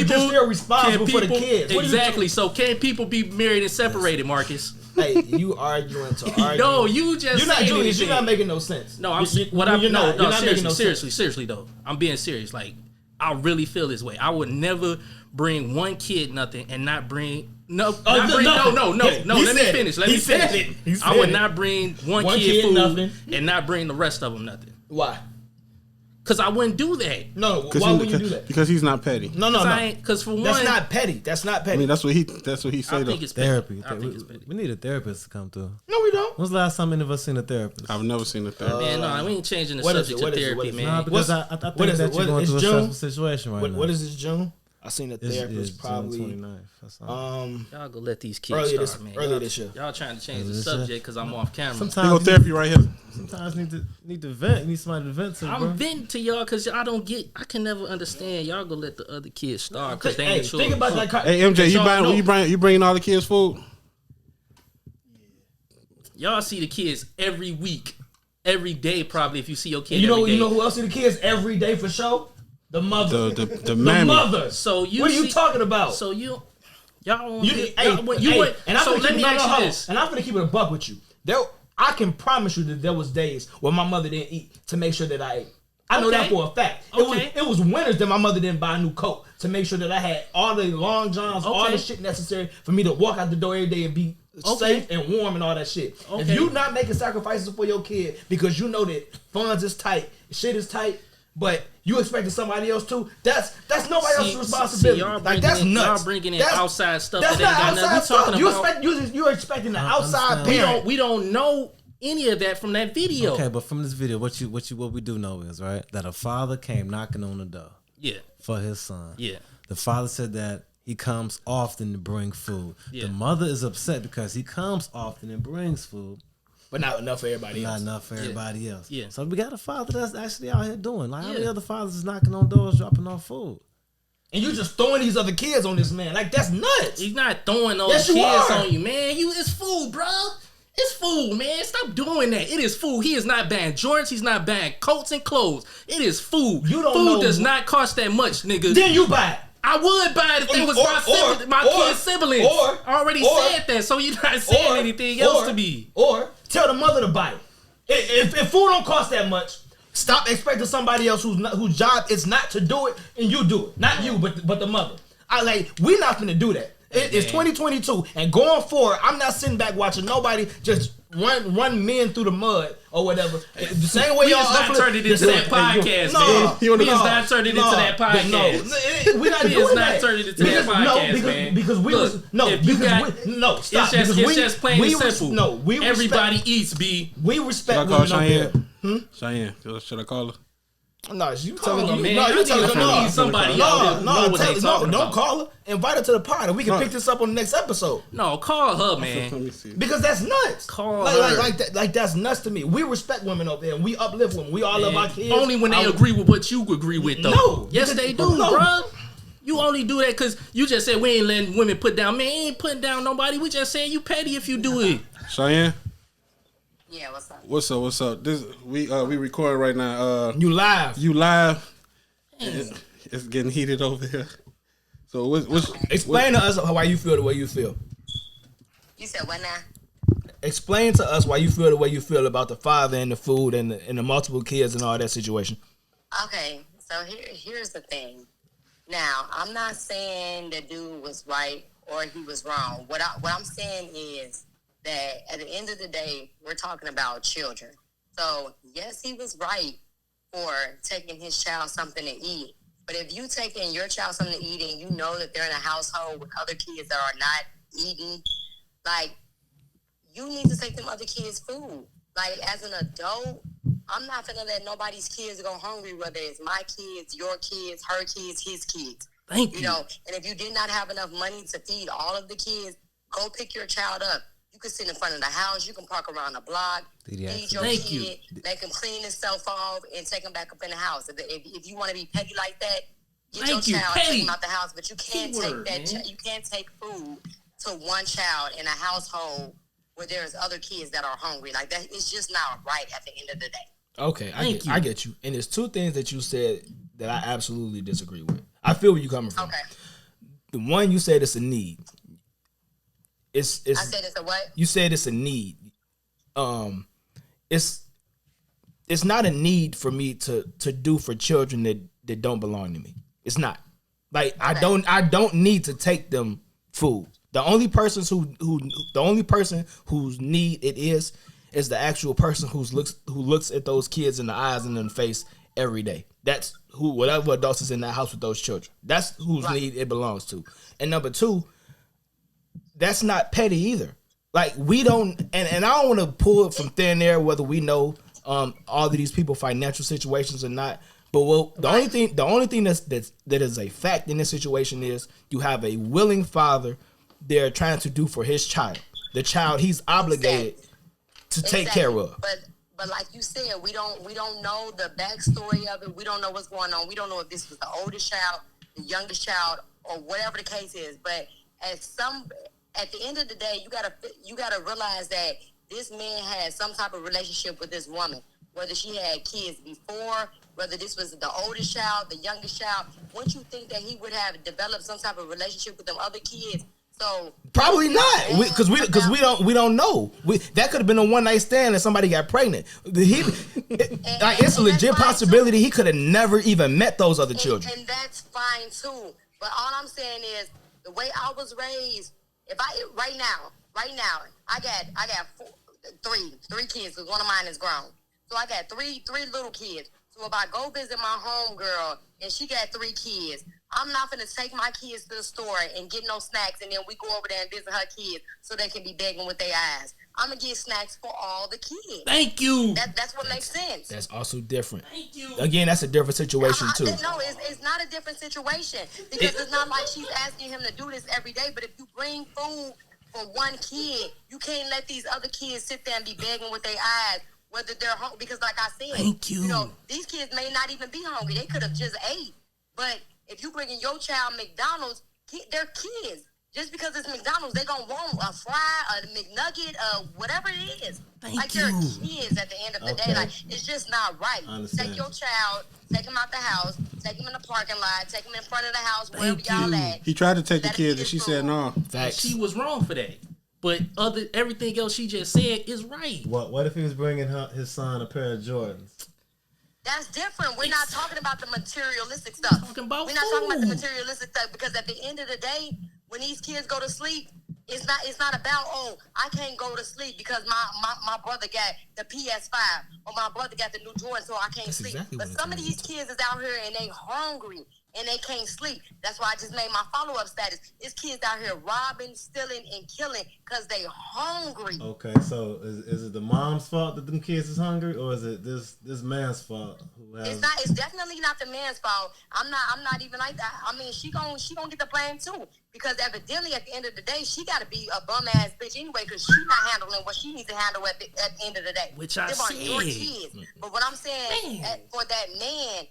you're still responsible for the people- kids. What are you Exactly. So can people be married and separated, Marcus? Hey, you arguing to argue. No, you just You're not saying Julius. anything. You're not making no sense. No, I'm You're what I'm you're no, not, no, you're not seriously, making no seriously though. I'm being serious. Like I really feel this way. I would never bring one kid nothing and not bring no. He Let me said finish. it. Let He me said finish. it. He said I would it. not bring one One kid kid food nothing. and not bring the rest of them nothing. Why? Cause I wouldn't do that. No, why would you do that? Because he's not petty. No. Cause for one, That's not petty. That's not I petty. mean, that's what he I said. think it's petty. Therapy. I think it's petty. We need a therapist to come through. No, we don't. When's the last time any of us seen a therapist? I've never seen a therapist. Man, no, we ain't changing the what is subject it? What to is it? therapy, What is it? man. Nah, because I what think is that it? you're going It's through a June? stressful situation right now. What is this, June? I seen a It's therapist June probably 29th. That's all. Y'all go let these kids Earlier start, man. earlier this year. Y'all trying to change the Earlier this year. subject because I'm off camera. He go Sometimes therapy right here. sometimes need to vent. You need somebody to vent to, bro. I'm venting to y'all because I can never understand. Y'all go let the other kids starve because they Hey, ain't sure. think about that. Hey MJ, you bringing all the kids food? Y'all see the kids every week, every day probably. If you see your kid, You know every day. who else see the kids every day for sure? The mother. The mammy. mother. So you what are you talking about? So y'all want and I'm so gonna let keep me ask you this. And I'm gonna keep it a buck with you. I can promise you that there was days when my mother didn't eat to make sure that I ate. I know that for a fact. It was winters that my mother didn't buy a new coat to make sure that I had all the long johns, all the shit necessary for me to walk out the door every day and be safe and warm and all that shit. If you not making sacrifices for your kid because you know that funds is tight, shit is tight, but you expecting somebody else to, that's nobody else's responsibility. Like that's nuts. Y'all bringing in outside stuff that ain't not got nothing. We talking about you're expecting an outside parent. We don't know any of that from that video. Okay, but from this video, what we do know is right that a father came knocking on the door. Yeah. For his son. Yeah. The father said that he comes often to bring food. Yeah. The mother is upset because he comes often and brings food. But not enough for everybody else. Not enough for everybody else. Yeah. So we got a father that's actually out here doing. Like, how many other fathers is knocking on doors, dropping off food? And you just throwing these other kids on this man. Like, that's nuts. He's not throwing those kids on you, man. It's food, bro. It's food, man. Stop doing that. It is food. He is not buying Jordans. He's not buying coats and clothes. It is food. Food does not cost that much, nigga. Then you buy it. I would buy it if it was my kid's siblings. I already said that, so you're not saying anything else to me. Or tell the mother to buy it. If food don't cost that much, stop expecting somebody else whose job is not to do it, and you do it. Not you, but the mother. We're not gonna do that. It's 2022, and going forward, I'm not sitting back watching nobody just run men through the mud or whatever. The same way y'all turned it into that podcast, man. We is not turned it into that podcast. No, we're not doing that. Turned it into that podcast, man. Because we was stop. It's just plain and simple. No, everybody eats, B. We respect women up there. Cheyenne, should I call her? No, you telling her. Man, No, you telling her. No, somebody don't call her. Invite her to the party. We can pick this up on the next episode. No, call her, man. Let me see. Because that's nuts. Call her. Like that's nuts to me. We respect women up there, and we uplift women. We all love our kids. Only when they agree with what you agree with, though. No, yes, they do, bro. You only do that because you just said we ain't letting women put down. Man, ain't putting down nobody. We just saying you petty if you do it. Cheyenne. Yeah, what's up? What's up? This we recording right now. You live. It's getting heated over here. So explain to us why you feel the way you feel. You said what now? Explain to us why you feel the way you feel about the father and the food and the multiple kids and all that situation. Okay, so here's the thing. Now, I'm not saying the dude was right or he was wrong. What I'm saying is that at the end of the day, we're talking about children. So, yes, he was right for taking his child something to eat. But if you taking your child something to eat and you know that they're in a household with other kids that are not eating, like, you need to take them other kids' food. Like, as an adult, I'm not gonna let nobody's kids go hungry, whether it's my kids, your kids, her kids, his kids. Thank you. You know, and if you did not have enough money to feed all of the kids, go pick your child up. You can sit in front of the house. You can park around the block, feed your kid, make him clean himself off, and take him back up in the house. If you want to be petty like that, get your child, take him out the house. But you can't take that. You can't take food to one child in a household where there's other kids that are hungry. Like that, it's just not right at the end of the day. Okay, I get you. And there's two things that you said that I absolutely disagree with. I feel where you're coming from. Okay. The one you said it's a need. I said it's a what? You said it's a need. It's not a need for me to do for children that don't belong to me. It's not. Like okay. I don't need to take them food. The only person whose need it is the actual person who looks at those kids in the eyes and in the face every day. That's whatever adults is in that house with those children. That's whose need it belongs to. And number two, that's not petty either. Like we don't, and I don't want to pull it from thin air whether we know all of these people financial situations or not. But the only thing that is a fact in this situation is you have a willing father there trying to do for his child. The child he's obligated to take care of. But like you said, we don't know the backstory of it. We don't know what's going on. We don't know if this was the oldest child, the youngest child, or whatever the case is. But at the end of the day, you gotta realize that this man had some type of relationship with this woman. whether she had kids before, whether this was the oldest child, the youngest child, wouldn't you think that he would have developed some type of relationship with them other kids? So probably not, because we don't know. That could have been a one night stand and somebody got pregnant. It's a legit possibility he could have never even met those other children. And that's fine too. But all I'm saying is the way I was raised. If I right now, I got three kids because one of mine is grown. So I got three little kids. So if I go visit my homegirl and she got 3 kids, I'm not going to take my kids to the store and get no snacks and then we go over there and visit her kids so they can be begging with their eyes. I'm going to get snacks for all the kids. Thank you. That's what makes sense. That's also different. Thank you. Again, that's a different situation too. No, it's not a different situation because it's not like she's asking him to do this every day. But if you bring food for one kid, you can't let these other kids sit there and be begging with their eyes. Whether they're hungry, because like I said, thank you. You know, these kids may not even be hungry. They could have just ate. But if you bringing your child McDonald's, they're kids. Just because it's McDonald's, they're going to want a fry, a McNugget, whatever it is. Thank they're you. kids at the end of the day. Like, it's just not right. Take your child, take him out the house, take him in the parking lot, take him in front of the house, wherever y'all at. He tried to take the kids and she said no. Facts. She was wrong for that. But everything else she just said is right. What if he was bringing his son a pair of Jordans? That's different. We're not talking about the materialistic stuff. We're not talking about the materialistic stuff because at the end of the day, when these kids go to sleep, it's not about, oh, I can't go to sleep because my brother got the PS5 or my brother got the new Jordan, so I can't sleep. Exactly, but some of these kids is out here and they hungry and they can't sleep. That's why I just made my follow-up status. It's kids out here robbing, stealing, and killing because they hungry. Okay, so is it the mom's fault that them kids is hungry, or is it this man's fault? It's definitely not the man's fault. I'm not even like that. I mean, she gonna get the blame too because evidently at the end of the day, she got to be a bum ass bitch anyway because she's not handling what she needs to handle at the end of the day. Which I said. Kids. But what I'm saying for that man,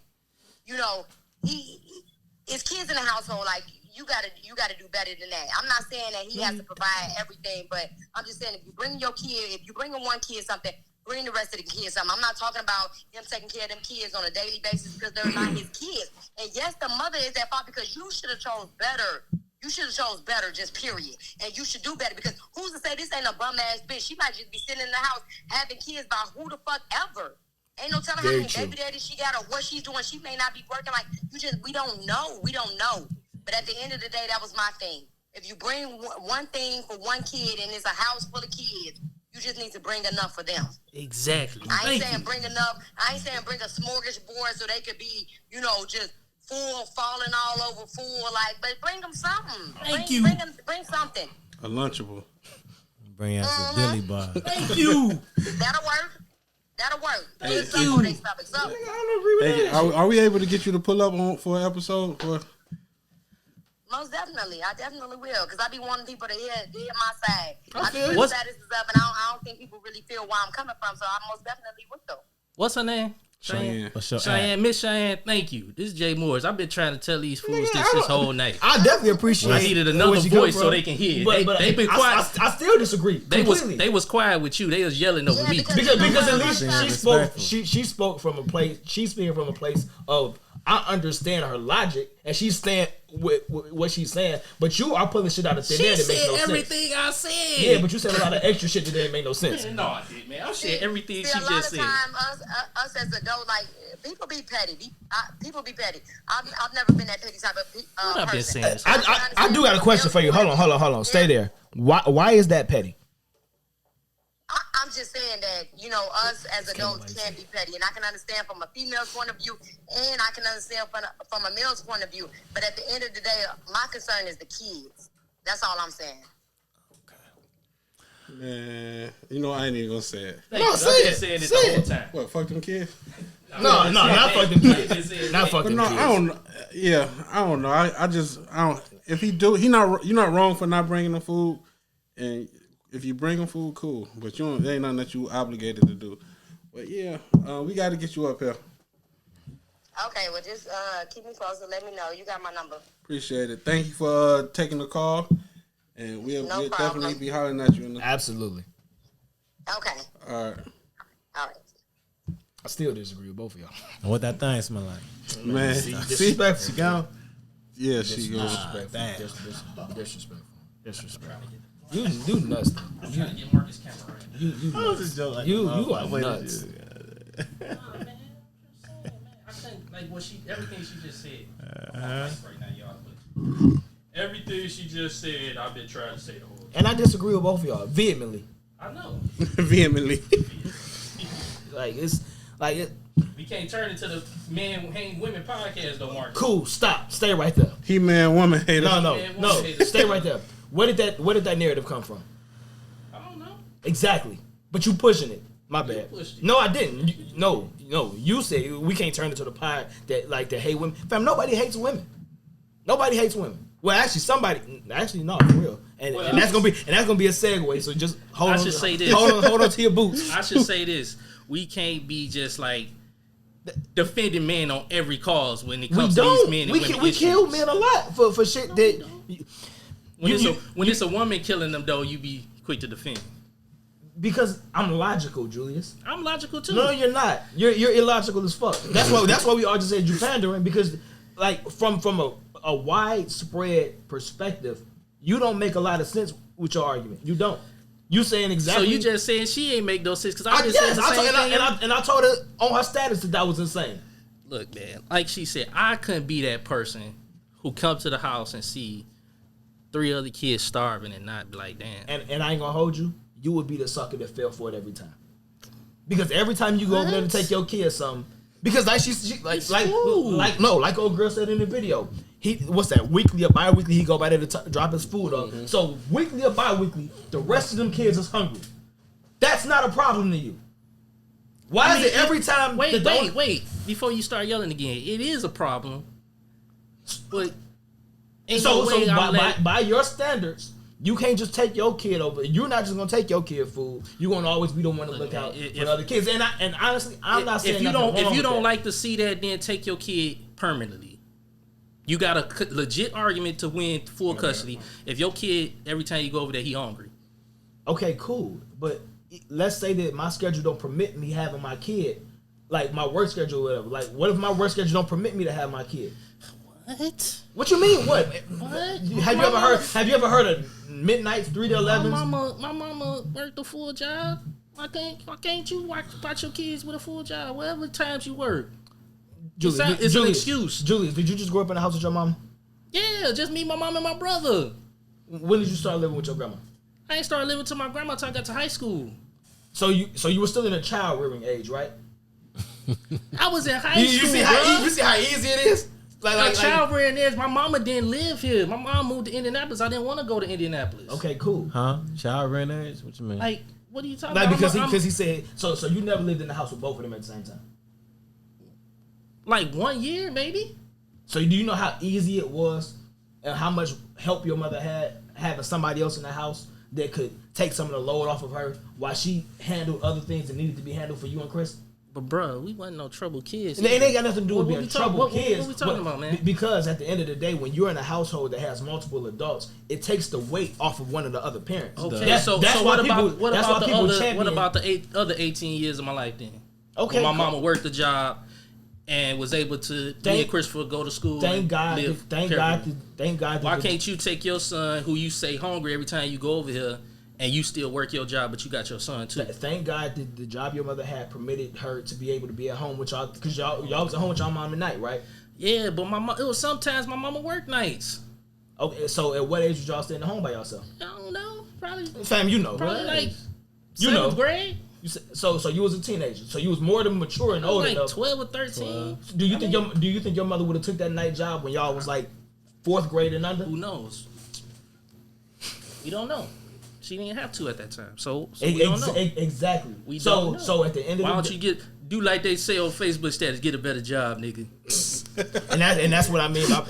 you know. It's kids in the household. Like you gotta do better than that. I'm not saying that he has to provide everything, but I'm just saying if you bring your kid, if you bring one kid something, bring the rest of the kids something. I'm not talking about him taking care of them kids on a daily basis because they're not his kids. And yes, the mother is at fault because you should have chose better. You should have chose better, just period. And you should do better because who's to say this ain't a bum ass bitch? She might just be sitting in the house having kids by who the fuck ever. Ain't no telling how many baby daddies she got or what she's doing. She may not be working. Like we don't know. We don't know. But at the end of the day, that was my thing. If you bring one thing for one kid and it's a house full of kids, you just need to bring enough for them. Exactly. I ain't saying bring enough. I ain't saying bring a smorgasbord so they could be, just full, falling all over full. Like, but bring them something. Bring something. A Lunchable. Bring us a dilly bar. Thank you. That'll work. Thank you. Hey, are we able to get you to pull up for an episode? Most definitely. I definitely will because I be wanting people to hear my side. I feel the status is up and I don't think people really feel where I'm coming from, so I most definitely will. What's her name? Cheyenne. Cheyenne, Miss Cheyenne, thank you. This is Jay Morris. I've been trying to tell these fools this whole night. I definitely appreciate. I needed another voice so they can hear. They've been quiet. I still disagree. They was quiet with you. They was yelling over me because at least she spoke from a place. She's speaking from a place of I understand her logic and she's staying with what she's saying. But you are pulling shit out of thin air that makes no sense. She said everything I said. Yeah, but you said a lot of extra shit that didn't make no sense. No, I didn't, man. I said everything she just said. A lot of time, us as adults, like people be petty. People be petty. I've never been that petty type of person. I do got a question for you. Hold on. Stay there. Why is that petty? I'm just saying that, us as adults can be petty. And I can understand from a female's point of view and I can understand from a male's point of view. But at the end of the day, my concern is the kids. That's all I'm saying. Man, I ain't even gonna say it. No, say it. Saying it the whole time. What, fuck them kids? No, not fuck them kids. Not fuck them kids. I don't know. Yeah, I don't know. I don't. If you're not wrong for not bringing them food, and if you bring them food, cool. But there ain't nothing that you obligated to do. But yeah, we got to get you up here. Okay, well just keep me posted. Let me know. You got my number. Appreciate it. Thank you for taking the call, and we'll definitely be hollering at you. Absolutely. Okay. All right. I still disagree with both of y'all. And what that thing smell like? Man, Disrespectful. She gone. Yeah, she goes. Disrespectful. You nuts. I'm trying to get Marcus camera right. You are nuts. I couldn't like everything she just said. Right now, y'all. But everything she just said, I've been trying to say the whole time. And I disagree with both of y'all vehemently. I know. Vehemently. We can't turn into the man hang women podcast though, Marcus. Cool. Stop. Stay right there. He man, woman hater. No. Stay right there. Where did that narrative come from? I don't know. Exactly. But you pushing it. My bad. pushed it. No, I didn't. No. You said we can't turn into the pod that hate women. Fam, nobody hates women. Nobody hates women. Well, actually, no, for real. And that's gonna be a segue. So just hold on. I should say this. Hold on to your boots. I should say this. We can't be just like defending men on every cause when it comes to these men and women. We kill men a lot for shit that. When it's a woman killing them, though, you be quick to defend. Because I'm logical, Julius. I'm logical too. No, you're not. You're illogical as fuck. That's why we all just said you pandering, because like from a widespread perspective, you don't make a lot of sense with your argument. You don't. You saying exactly. So you just saying she ain't make no sense because I just said the same thing. And I told her on her status that was insane. Look, man, like she said, I couldn't be that person who come to the house and see 3 other kids starving and not be like, damn. And I ain't gonna hold you. You would be the sucker that fell for it every time. Because every time you go over there to take your kid something, because like old girl said in the video, what's that, weekly or bi-weekly, he go by there to drop his food off. Mm-hmm. So weekly or bi-weekly, the rest of them kids is hungry. That's not a problem to you. Why is it every time? Wait. Before you start yelling again, it is a problem. But by your standards, you can't just take your kid over. You're not just gonna take your kid food. You're gonna always be the one to look out for other kids. And honestly, I'm not saying if you don't like to see that, then take your kid permanently. You got a legit argument to win full custody. If your kid, every time you go over there, he hungry. Okay, cool. But let's say that my schedule don't permit me having my kid, like my work schedule or whatever. Like, what if my work schedule don't permit me to have my kid? What? What you mean? What? Have you ever heard of midnights, 3 to 11? My mama worked a full job. Why can't you watch your kids with a full job? Whatever times you work. It's an excuse. Julius, did you just grow up in the house with your mom? Yeah, just me, my mom, and my brother. When did you start living with your grandma? I ain't started living with my grandma until I got to high school. So you were still in a child rearing age, right? I was in high school. You see how easy it is? Like child rearing age. My mama didn't live here. My mom moved to Indianapolis. I didn't want to go to Indianapolis. Okay, cool. Huh? Child rearing age? What you mean? Like, what are you talking about? Because he said so you never lived in the house with both of them at the same time. Like 1 year, maybe. So do you know how easy it was and how much help your mother had having somebody else in the house that could take some of the load off of her while she handled other things that needed to be handled for you and Chris? But bro, we wasn't no troubled kids. It ain't got nothing to do with being troubled kids. What we talking about, man? Because at the end of the day, when you're in a household that has multiple adults, it takes the weight off of one of the other parents. Okay, that's what about the other 18 years of my life then? Okay, when my mama worked the job and was able to me and Christopher go to school. Thank God. Why can't you take your son, who you say hungry every time you go over here, and you still work your job, but you got your son too? Thank God that the job your mother had permitted her to be able to be at home with y'all, because y'all was at home with y'all mom at night, right? Yeah, but it was sometimes my mama worked nights. Okay, so at what age was y'all staying at home by yourself? I don't know, probably. Fam, you know, probably like seventh grade. So you was a teenager. So you was more than mature and old enough. 12 or 13. Do you think your mother would have took that night job when y'all was like 4th grade and under? Who knows? We don't know. She didn't have to at that time. So we don't know. Exactly. We don't know. So at the end of why don't you do like they say on Facebook status, get a better job, nigga. and that's what I mean by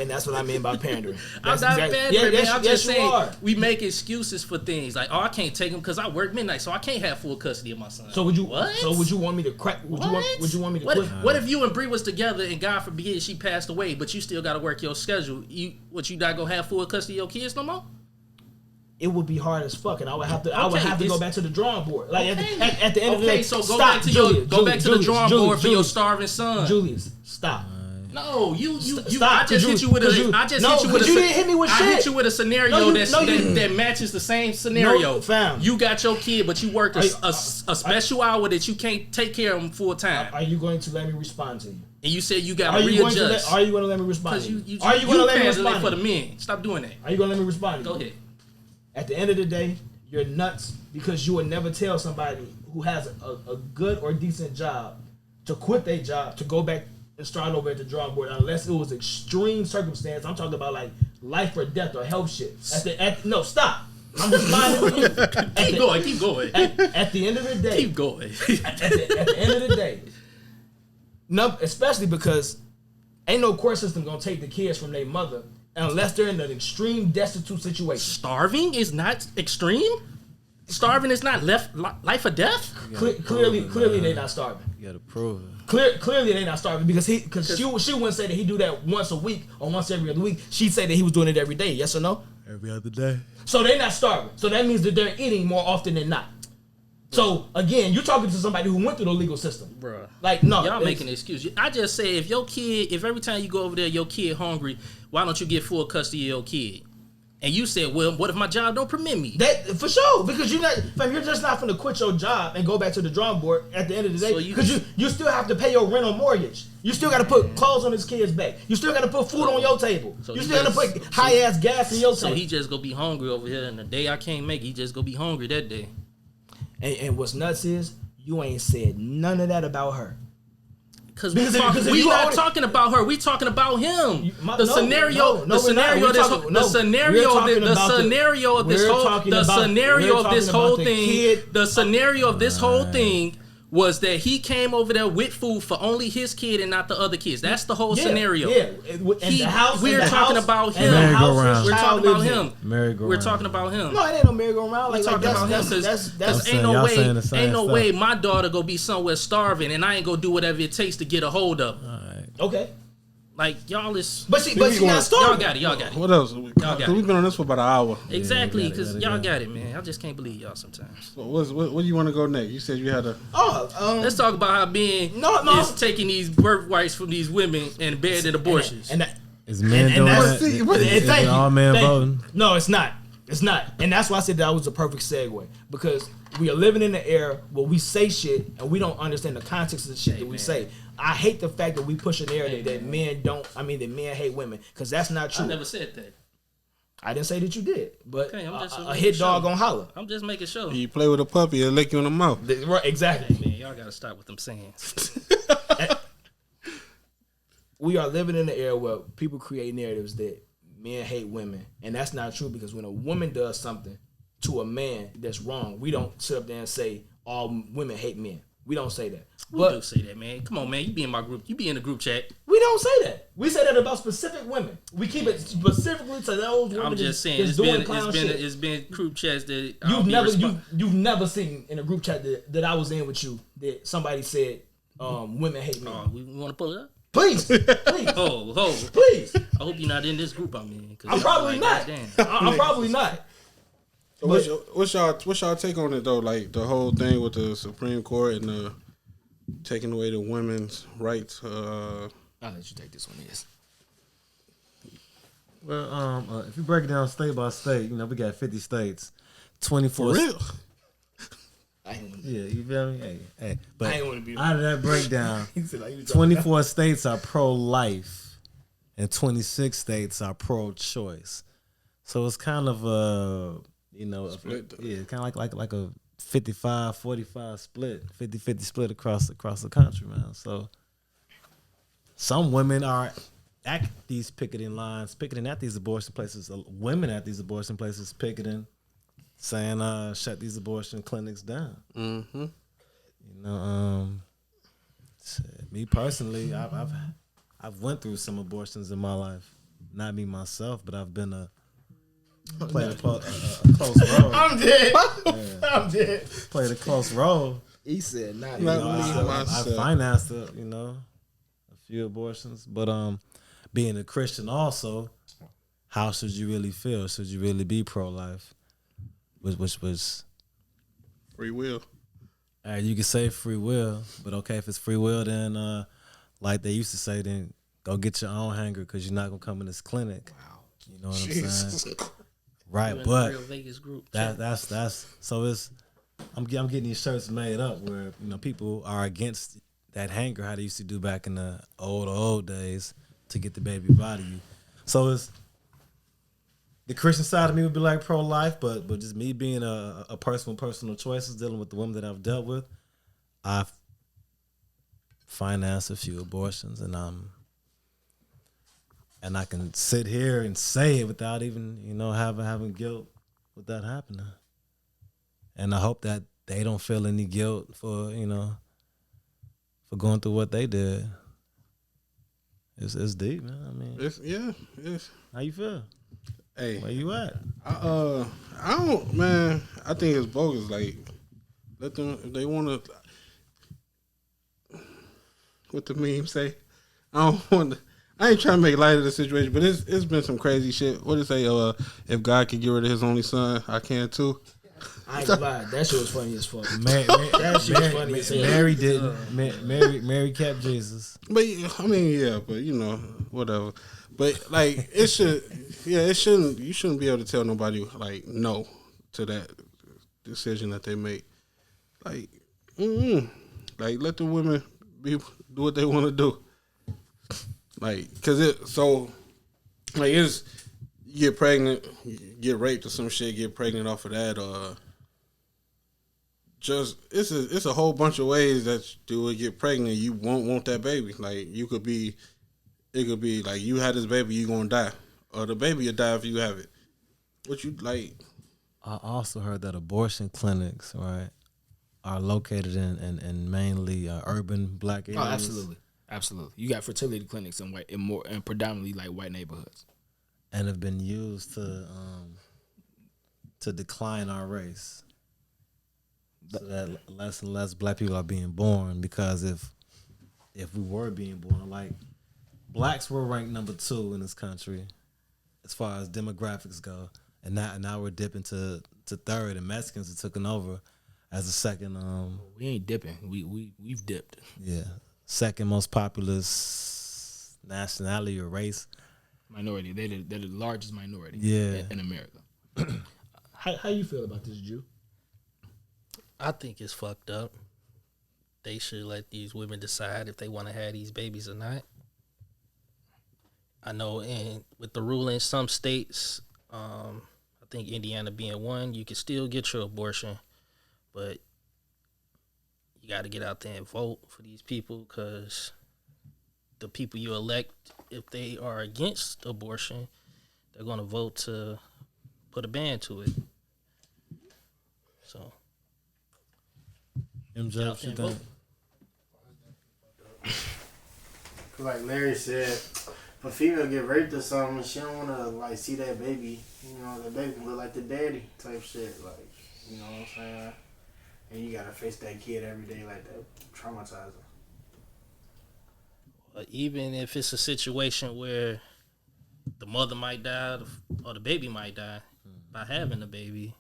pandering. I'm not pandering, man. I'm just saying we make excuses for things like, I can't take him because I work midnight, so I can't have full custody of my son. So would you want me to crack? Would you want me to quit? What if you and Bree was together and God forbid she passed away, but you still got to work your schedule? You not gonna have full custody of your kids no more? it would be hard as fuck, and I would have to go back to the drawing board. Like at the end of the day, so go stop, back to Julius, the drawing board for your starving son. Julius, stop. No, you. Stop, I just hit you with a. I just hit you with a. You didn't hit me with shit. I hit you with a scenario that matches the same scenario. No, fam. You got your kid, but you worked a special hour that you can't take care of him full time. Are you going to let me respond to you? And you said you got to readjust. Are you going to let me respond? Are you going to let me respond for the men? Stop doing that. Are you going to let me respond? Go ahead. At the end of the day, you're nuts because you would never tell somebody who has a good or decent job to quit their job to go back and start over at the drawing board unless it was extreme circumstance. I'm talking about like life or death or health shit. No, stop. I'm responding to you. Keep going. At the end of the day. Keep going. At the end of the day. No, especially because ain't no court system gonna take the kids from their mother unless they're in an extreme destitute situation. Starving is not extreme? Starving is not life or death? Clearly they not starving. You gotta prove it. Clearly they not starving because she wouldn't say that he do that once a week or once every other week. She'd say that he was doing it every day. Yes or no? Every other day. So they're not starving. So that means that they're eating more often than not. So again, you're talking to somebody who went through the legal system, bruh. Like no, y'all making an excuse. I just say if every time you go over there, your kid hungry, why don't you get full custody of your kid? And you said, well, what if my job don't permit me? That for sure, because you're just not gonna quit your job and go back to the drawing board at the end of the day. Because you still have to pay your rent or mortgage. You still got to put clothes on his kid's back. You still got to put food on your table. You still got to put high ass gas in your tank. So he just gonna be hungry over here, and the day I can't make it, he just gonna be hungry that day. And what's nuts is you ain't said none of that about her. Because we not talking about her. We talking about him. The scenario of this whole thing was that he came over there with food for only his kid and not the other kids. That's the whole scenario. Yeah. We're talking about him. Merry-go-round. We're talking about him. Merry-go-round. We're talking about him. No, it ain't no merry-go-round. We're talking about him because ain't no way my daughter gonna be somewhere starving and I ain't gonna do whatever it takes to get a hold of. All right. Okay. Like y'all is, but she not starving. Y'all got it. What else? Because we've been on this for about an hour. Exactly, because y'all got it, man. I just can't believe y'all sometimes. So what do you want to go next? You said you had a. Let's talk about how being is taking these birthrights from these women and banning abortions. Is men doing that? Is all men voting? No, it's not. It's not. And that's why I said that was a perfect segue. Because we are living in an era where we say shit and we don't understand the context of the shit that we say. I hate the fact that we push a narrative that men hate women. Because that's not true. I never said that. I didn't say that you did. But a hit dog gonna holler. I'm just making sure. You play with a puppy, it'll lick you in the mouth. Right, exactly. Man, y'all gotta stop with them sayings. We are living in an era where people create narratives that men hate women, and that's not true because when a woman does something to a man that's wrong, we don't sit up there and say all women hate men. We don't say that. We do say that, man. Come on, man. You be in my group. You be in the group chat. We don't say that. We say that about specific women. We keep it specifically to those women. I'm just saying, it's been group chats that you've never seen in a group chat that I was in with you that somebody said women hate men. We want to pull it up. Please. Please. I hope you're not in this group I'm in. I'm probably not. I'm probably not. So what's y'all take on it though? Like the whole thing with the Supreme Court and taking away the women's rights. I'll let you take this one. Yes. Well, if you break it down state by state, we got 50 states, 24. For real? Yeah, you feel me? Hey. But I ain't want to be out of that breakdown, 24 states are pro-life, and 26 states are pro-choice. So it's kind of split. Kind of like a 55-45 split, 50-50 split across the country, man. So some women are at these picketing at these abortion places. Women at these abortion places picketing, saying shut these abortion clinics down. Mm-hmm. Me personally, I've went through some abortions in my life. Not me myself, but I've been played a close role. I'm dead. Yeah. I'm dead. Played a close role. He said not me myself. I financed a few abortions, but being a Christian also, how should you really feel? Should you really be pro-life? which was Free will. you could say free will, but okay, if it's free will, then like they used to say, then go get your own hanger because you're not gonna come in this clinic. Wow, you know what I'm saying? Right, but Real Vegas group. that's so it's I'm getting these shirts made up where people are against that hanger how they used to do back in the old days to get the baby body. So it's the Christian side of me would be like pro-life, but just me being a personal choices dealing with the women that I've dealt with, I've financed a few abortions, and I can sit here and say it without even having guilt with that happening. And I hope that they don't feel any guilt for going through what they did. It's deep, man. I mean, it's how you feel? Hey, where you at? I don't, man. I think it's bogus. Like, let them if they want to. What the meme say? I don't want to. I ain't trying to make light of the situation, but it's been some crazy shit. What did it say? If God could get rid of His only son, I can too. I ain't gonna lie, that shit was funny as fuck. That shit was funny as hell. Mary didn't. Mary kept Jesus. But I mean, yeah, but whatever. But like, it shouldn't. You shouldn't be able to tell nobody like no to that decision that they make. Like, like let the women do what they want to do. Like, cause it's you get pregnant, you get raped or some shit, get pregnant off of that, just it's a whole bunch of ways that you would get pregnant. You won't want that baby. Like it could be like you had this baby, you gonna die, or the baby will die if you have it. What you like? I also heard that abortion clinics, right, are located in mainly urban black areas. Oh, absolutely. You got fertility clinics in predominantly like white neighborhoods, and have been used to decline our race. So that less and less black people are being born, because if we were being born, like blacks were ranked number 2 in this country as far as demographics go, and now we're dipping to third, and Mexicans are taking over as the second. We ain't dipping. We've dipped. Yeah, second most populous nationality or race. Minority. They're the largest minority. In America. How you feel about this, Jew? I think it's fucked up. They should let these women decide if they want to have these babies or not. I know, and with the rule in some states, I think Indiana being one, you can still get your abortion, but you got to get out there and vote for these people, because the people you elect, if they are against abortion, they're going to vote to put a ban to it. So, MJ, what you think? Like Larry said, if a female get raped or something, she don't want to like see that baby. That baby look like the daddy type shit. Like, you know what I'm saying? And you gotta face that kid every day like that. Traumatizing. Even if it's a situation where the mother might die or the baby might die by having the baby,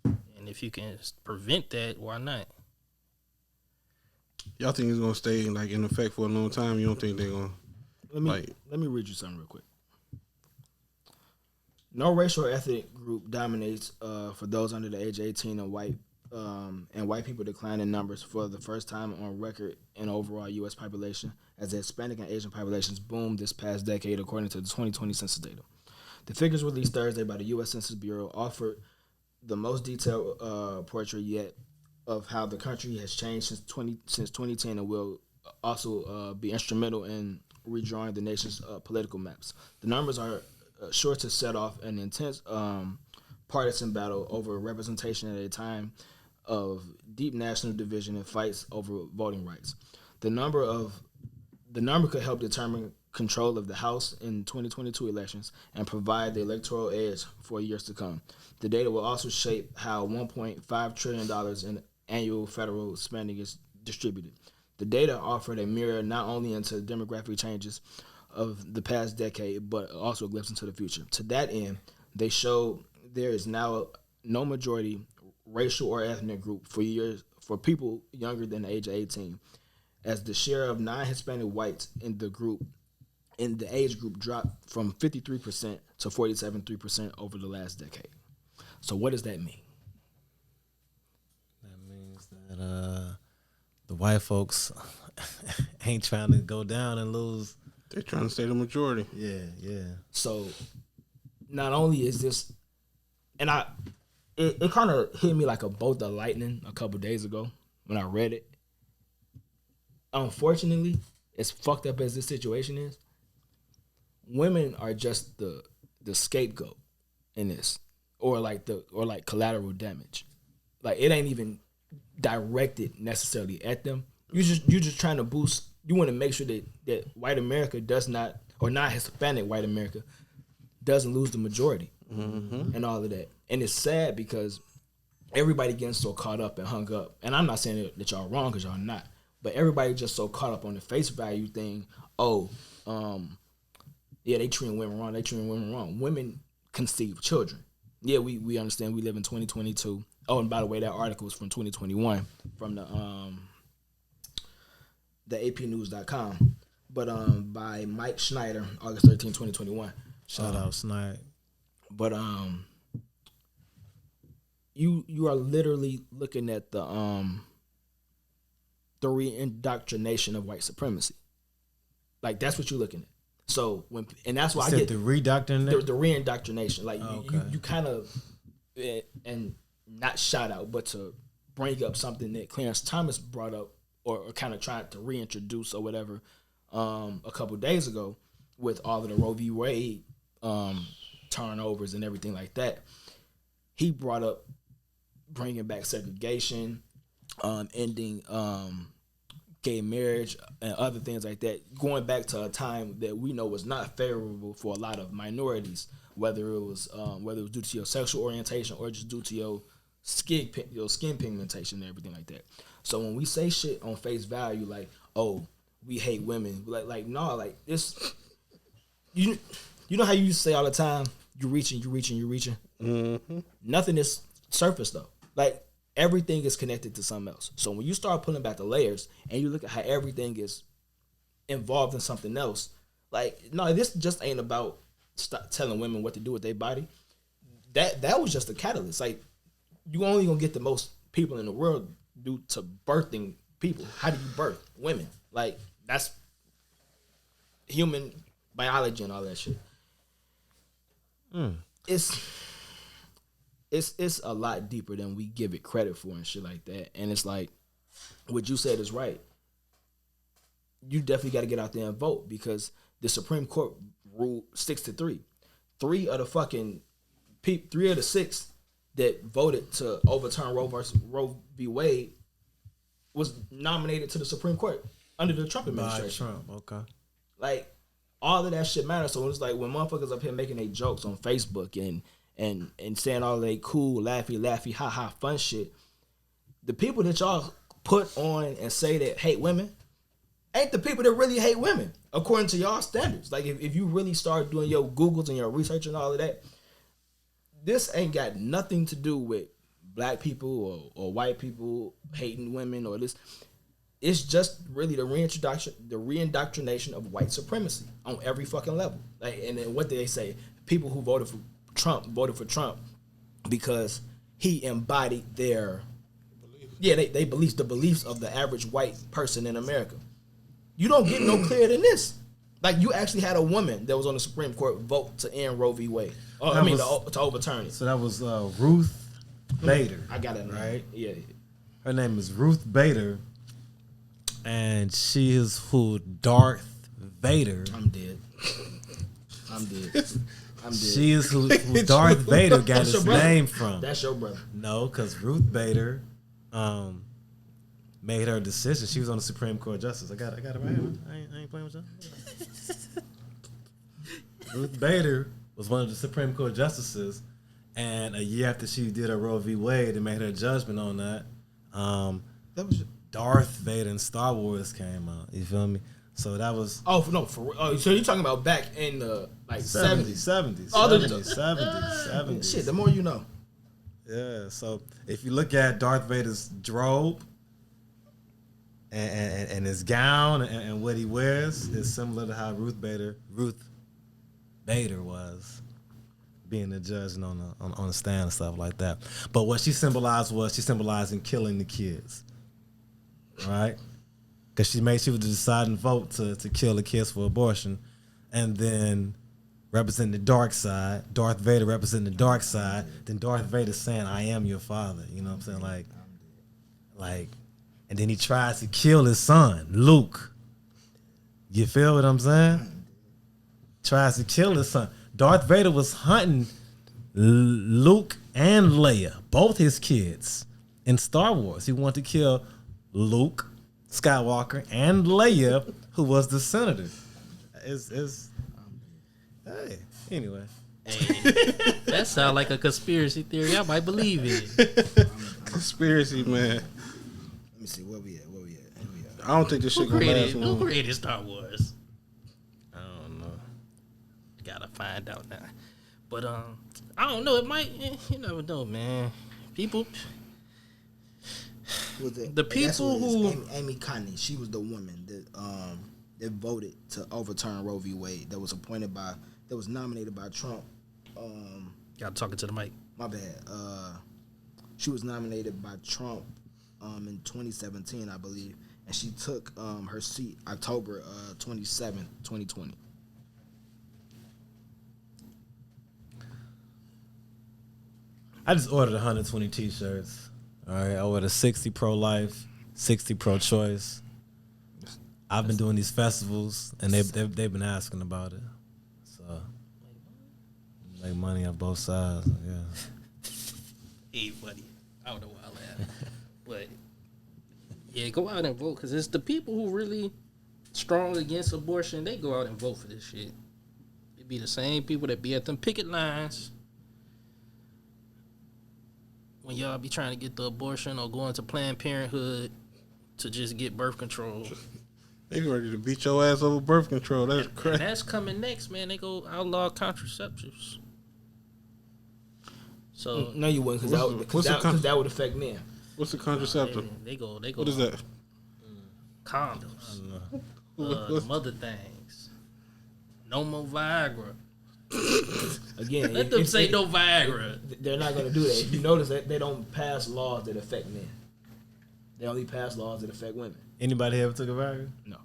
and if you can prevent that, why not? Y'all think it's gonna stay like in effect for a long time? You don't think they're gonna? Let me read you something real quick. No racial or ethnic group dominates for those under the age of 18, and white people decline in numbers for the first time on record in overall U.S. population, as the Hispanic and Asian populations boomed this past decade, according to the 2020 census data. The figures released Thursday by the U.S. Census Bureau offered the most detailed portrait yet of how the country has changed since 2010, and will also be instrumental in redrawing the nation's political maps. The numbers are sure to set off an intense partisan battle over representation at a time of deep national division and fights over voting rights. The number could help determine control of the House in 2022 elections and provide the electoral edge for years to come. The data will also shape how $1.5 trillion in annual federal spending is distributed. The data offered a mirror not only into demographic changes of the past decade, but also a glimpse into the future. To that end, they showed there is now no majority racial or ethnic group for people younger than the age of 18, as the share of non-Hispanic whites in the age group dropped from 53% to 47.3% over the last decade. So what does that mean? That means that the white folks ain't trying to go down and lose. They're trying to stay the majority. Yeah. So not only is this, and it kind of hit me like a bolt of lightning a couple days ago when I read it. Unfortunately, as fucked up as this situation is, women are just the scapegoat in this, or like collateral damage. Like, it ain't even directed necessarily at them. You're just trying to boost. You want to make sure that white America does not, or not Hispanic white America, doesn't lose the majority and all of that. And it's sad because everybody getting so caught up and hung up. And I'm not saying that y'all wrong, because y'all not. But everybody just so caught up on the face value thing. Yeah, they treating women wrong. Women conceive children. Yeah, we understand we live in 2022. Oh, and by the way, that article was from 2021 from the APnews.com. But by Mike Schneider, August 13, 2021. Shout out Schneider. But you are literally looking at the reindoctrination of white supremacy. Like, that's what you're looking at. So and that's why I get the reindoctrination. The reindoctrination. Like, you kind of, and not shout out, but to bring up something that Clarence Thomas brought up, or kind of tried to reintroduce or whatever, a couple days ago, with all of the Roe V Wade turnovers and everything like that. He brought up bringing back segregation, ending gay marriage, and other things like that, going back to a time that we know was not favorable for a lot of minorities, whether it was due to your sexual orientation or just due to your skin pigmentation and everything like that. So when we say shit on face value, like, oh, we hate women, like no, like this, you know how you used to say all the time, you're reaching. Mm-hmm. Nothing is surface though. Like, everything is connected to something else. So when you start pulling back the layers and you look at how everything is involved in something else, like, no, this just ain't about telling women what to do with their body. That was just a catalyst. Like, you only gonna get the most people in the world due to birthing people. How do you birth women? Like, that's human biology and all that shit. It's a lot deeper than we give it credit for and shit like that. And it's like, what you said is right. You definitely got to get out there and vote, because the Supreme Court ruled 6-3. Three of the 6 that voted to overturn Roe V Wade was nominated to the Supreme Court under the Trump administration. By Trump, okay. Like, all of that shit matters. So it's like, when motherfuckers up here making their jokes on Facebook and saying all they cool, laughy, ha fun shit, the people that y'all put on and say that hate women ain't the people that really hate women, according to y'all standards. Like, if you really start doing your Googles and your research and all of that, this ain't got nothing to do with black people or white people hating women or this. It's just really the reindoctrination of white supremacy on every fucking level. Like, and then what did they say? People who voted for Trump because he embodied their they beliefs, the beliefs of the average white person in America. You don't get no clearer than this. Like, you actually had a woman that was on the Supreme Court vote to end Roe v Wade. To overturn it. So that was Ruth Bader. I got it right. Yeah. Her name is Ruth Bader, and she is who Darth Vader. I'm dead. She is who Darth Vader got his name from. That's your brother. No, because Ruth Bader made her decision. She was on the Supreme Court justice. I got it right here. I ain't playing with y'all. Ruth Bader was one of the Supreme Court justices, and a year after she did her Roe v Wade and made her judgment on that, Darth Vader and Star Wars came out. You feel me? So that was so you're talking about back in the like 70s. 70s. Shit, the more you know. Yeah, so if you look at Darth Vader's robe and his gown and what he wears, is similar to how Ruth Bader was being a judge and on the stand and stuff like that. But what she symbolized in killing the kids, right? Because she was the deciding vote to kill the kids for abortion, and then representing the dark side, Darth Vader representing the dark side, then Darth Vader saying, "I am your father." You know what I'm saying? Like, and then he tries to kill his son, Luke. You feel what I'm saying? Tries to kill his son. Darth Vader was hunting Luke and Leia, both his kids, in Star Wars. He wanted to kill Luke Skywalker and Leia, who was the senator. Hey, anyway. Hey, that sounds like a conspiracy theory. I might believe it. Conspiracy, man. Let me see where we at. I don't think this shit gonna last long. Who created Star Wars? I don't know. Gotta find out now. But I don't know. It might. You never know, man. People. The people who Amy Coney, she was the woman that voted to overturn Roe V Wade. That was nominated by Trump. Gotta talk it to the mic. My bad. She was nominated by Trump in 2017, I believe, and she took her seat October 27th, 2020. I just ordered 120 T-shirts. All right, I ordered 60 pro-life, 60 pro-choice. I've been doing these festivals, and they've been asking about it. So, make money on both sides, I guess. Hey, buddy. I don't know why I laugh. But, yeah, go out and vote, because it's the people who really strong against abortion, they go out and vote for this shit. It be the same people that be at them picket lines when y'all be trying to get the abortion or going to Planned Parenthood to just get birth control. They ready to beat your ass over birth control. That's crazy. And that's coming next, man. They go outlaw contraceptives. So no, you wouldn't, because that would affect men. What's the contraceptive? They go. What is that? Condoms. Mother things. No more Viagra. Again, let them say no Viagra. They're not going to do that. If you notice that they don't pass laws that affect men. They only pass laws that affect women. Anybody ever took a Viagra? No.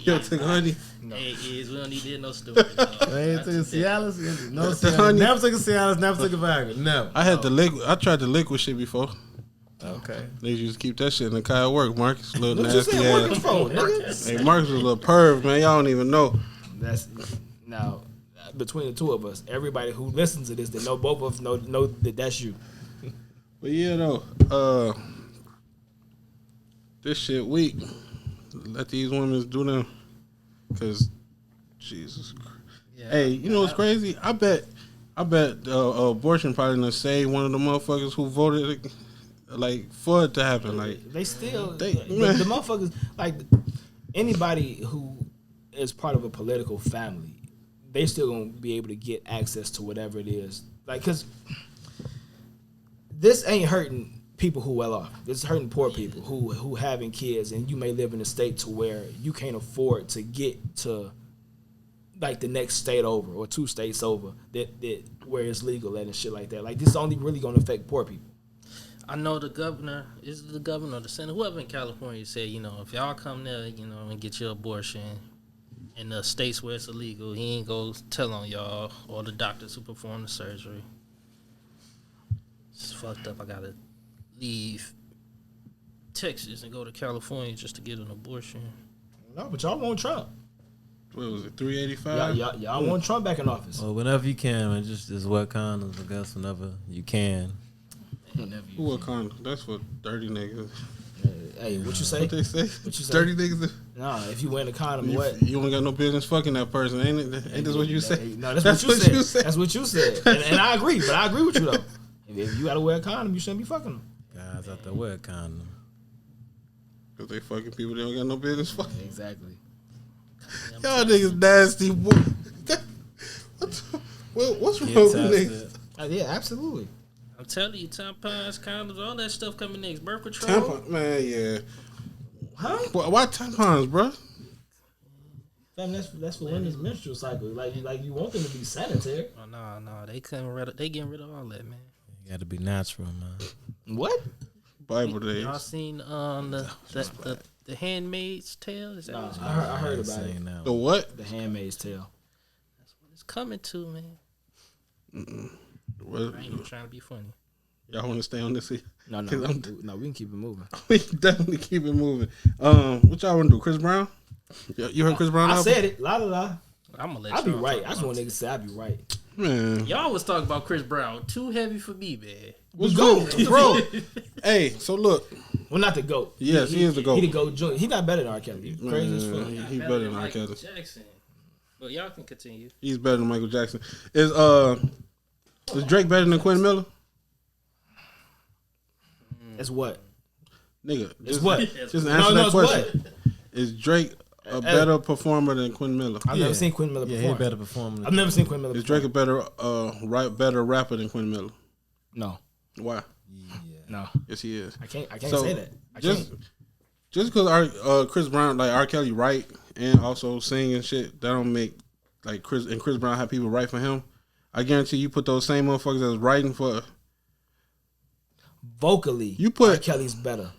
Yo, took honey. No. Hey, we don't need to hear no stories. I ain't took a Cialis. No Cialis. Never took a Cialis. Never took a Viagra. Never. I had the liquid. I tried the liquid shit before. Okay. They used to keep that shit in the car at work. Marcus, little nasty ass. Hey, Marcus was a little perv, man. Y'all don't even know. That's now between the two of us. Everybody who listens to this, that know both of us know that that's you. But yeah, though, this shit weak. Let these women do them, cause Jesus Christ. Yeah, hey, you know what's crazy? I bet abortion probably gonna save one of the motherfuckers who voted like for it to happen. Like the motherfuckers, like anybody who is part of a political family, they still gonna be able to get access to whatever it is. Like, cause this ain't hurting people who well off. This is hurting poor people who having kids, and you may live in a state to where you can't afford to get to like the next state over or 2 states over that where it's legal and shit like that. Like, this is only really gonna affect poor people. I know the governor, or the senator, whoever in California said, if y'all come there, and get your abortion in the states where it's illegal, he ain't go tell on y'all or the doctors who perform the surgery. It's fucked up. I gotta leave Texas and go to California just to get an abortion. No, but y'all want Trump. What was it, 385? Y'all want Trump back in office. Well, whenever you can, man. Just wear condoms, I guess, whenever you can. Who wear condoms? That's for dirty niggas. Hey, what you say? What they say? What you say? Dirty niggas? Nah, if you wear a condom, what? You only got no business fucking that person, ain't it? Ain't this what you say? No, that's what you said. That's what you said. And I agree, but I agree with you, though. If you got to wear a condom, you shouldn't be fucking them. Guys out there wear a condom. Cause they fucking people they don't got no business fucking. Exactly. Y'all niggas nasty, boy. What's wrong with niggas? Yeah, absolutely. I'm telling you, tampons, condoms, all that stuff coming next. Birth control. Tampon, man, yeah. Huh? Why tampons, bro? Fam, that's for women's menstrual cycle. Like you want them to be sanitary. Oh no, they getting rid of all that, man. You got to be natural, man. What? Bible days. Y'all seen the Handmaid's Tale? Is that what it's called? I heard about it. The what? The Handmaid's Tale. That's what it's coming to, man. What? I ain't even trying to be funny. Y'all want to stay on this here? No, we can keep it moving. We can definitely keep it moving. What y'all want to do? Chris Brown? You heard Chris Brown? I album? said it. La la la. I'm gonna let I'll be y'all right. talk I just about want it. niggas to say I'll be right. Man. Y'all was talking about Chris Brown. Too heavy for me, man. What's good, bro? Hey, so look. Well, not the GOAT. Yes, he is the GOAT. He the GOAT joint. He not better than R. Kelly. He crazy as fuck. He's better than R. Michael Kelly. Jackson. But y'all can continue. He's better than Michael Jackson. Is Drake better than Quentin Miller? It's what? Nigga, It's what? Just answer that it's question. what? Is Drake a better performer than Quentin Miller? I've never seen Quentin Miller Yeah, perform. he better perform. I've never seen Quentin Miller Is perform. Drake a better rapper than Quentin Miller? No. Why? No. Yes, he is. I can't So, say that. Just because Chris Brown, like R. Kelly, write and also sing and shit, that don't make like Chris Brown have people write for him. I guarantee you put those same motherfuckers that's writing for vocally, you put R. Kelly's better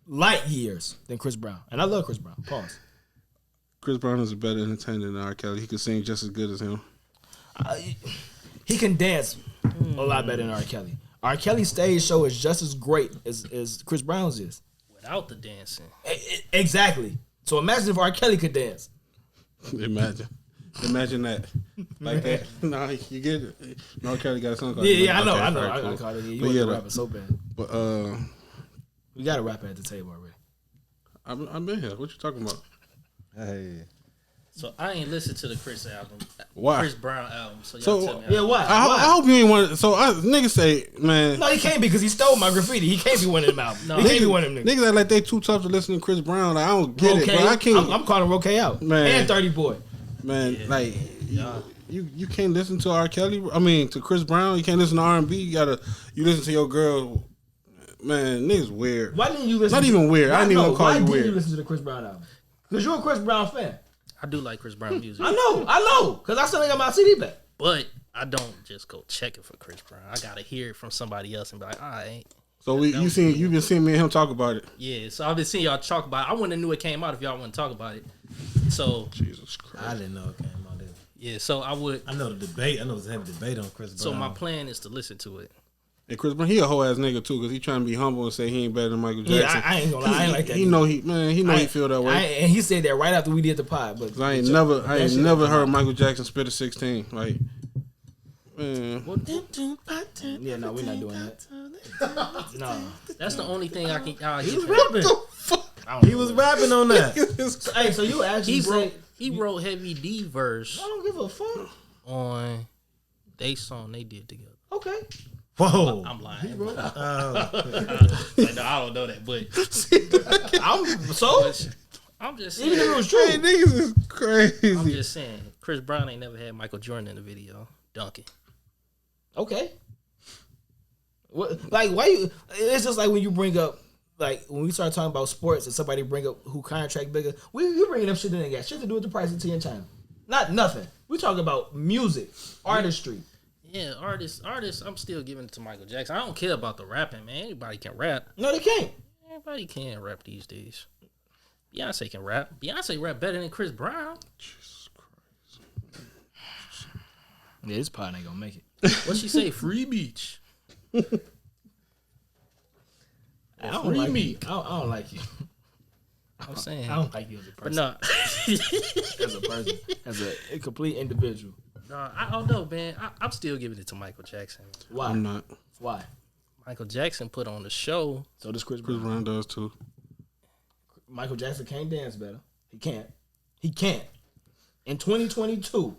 light years than Chris Brown, and I love Chris Brown. Pause. Chris Brown is a better entertainer than R. Kelly. He could sing just as good as him. He can dance a lot better than R. Kelly. R. Kelly's stage show is just as great as Chris Brown's is. Without the dancing. Exactly. So imagine if R. Kelly could dance. Imagine that. Like that. Nah, you get it. R. Kelly got a song called Yeah, I know. Right, I cool. caught it. You But want yeah, to rap it so bad. But We got a rapper at the table already. I've been here. What you talking about? Hey. So I ain't listened to the Chris album. Why? Chris Brown album. So y'all So tell me. Yeah, why? I hope you ain't want. So niggas say, man. No, he can't be because he stole my graffiti. He can't be one of them albums. No. He can't be one of them niggas. Niggas act like they too tough to listen to Chris Brown. Like, I don't get it, Okay, bro. I can't. I'm calling Roke out. Man. And 30 Boy. Man, like you can't listen to R. Kelly. I mean, to Chris Brown. You can't listen to R&B. You listen to your girl. Man, niggas weird. Why didn't you listen? Not even weird. I didn't even call you Why didn't weird. you listen to the Chris Brown album? Because you're a Chris Brown fan. I do like Chris Brown music. I know. Because I still ain't got my CD back. But I don't just go checking for Chris Brown. I gotta hear it from somebody else and be like, all right. So you've been seeing me and him talk about it. Yeah, so I've been seeing y'all talk about it. I wouldn't have knew it came out if y'all wouldn't talk about it. So Jesus Christ. I didn't know it came out there. yeah, so I would. I know the debate. I know there's a heavy debate on Chris Brown. So my plan is to listen to it. And Chris Brown, he a whole ass nigga too, because he trying to be humble and say he ain't better than Michael Jackson. Yeah, I ain't gonna lie. I ain't like that. He know he feel that way. And he said that right after we did the pod. But I ain't never heard Michael Jackson spit a 16. Like, man. Yeah, no, we're not doing that. No. That's the only thing I can. He was rapping. He was rapping on that. Hey, so you actually he wrote Heavy D verse I don't give a fuck. on they song they did together. Okay. Whoa. I'm lying. Oh. Like, no, I don't know that, but I'm just saying. Even if it was true. Hey, niggas is crazy. I'm just saying. Chris Brown ain't never had Michael Jordan in the video dunking. Okay. What? Like, why you? It's just like when you bring up, like, when we start talking about sports and somebody bring up who contract bigger, you bringing up shit that ain't got shit to do with the price of tea in China. Not nothing. We talking about music, artistry. Yeah, artists. I'm still giving it to Michael Jackson. I don't care about the rapping, man. Anybody can rap. No, they can't. Everybody can rap these days. Beyonce can rap. Beyonce rap better than Chris Brown. Jesus Christ. Yeah, this pod ain't gonna make it. What she say? Free beach. I don't like you. I don't like you. I'm saying. I don't like you as a But person. no. As a person. As a complete individual. No, I don't know, man. I'm still giving it to Michael Jackson. Why? I'm not. Why? Michael Jackson put on the show. So does Chris Chris Brown. Brown does too. Michael Jackson can't dance better. He can't. He can't. In 2022,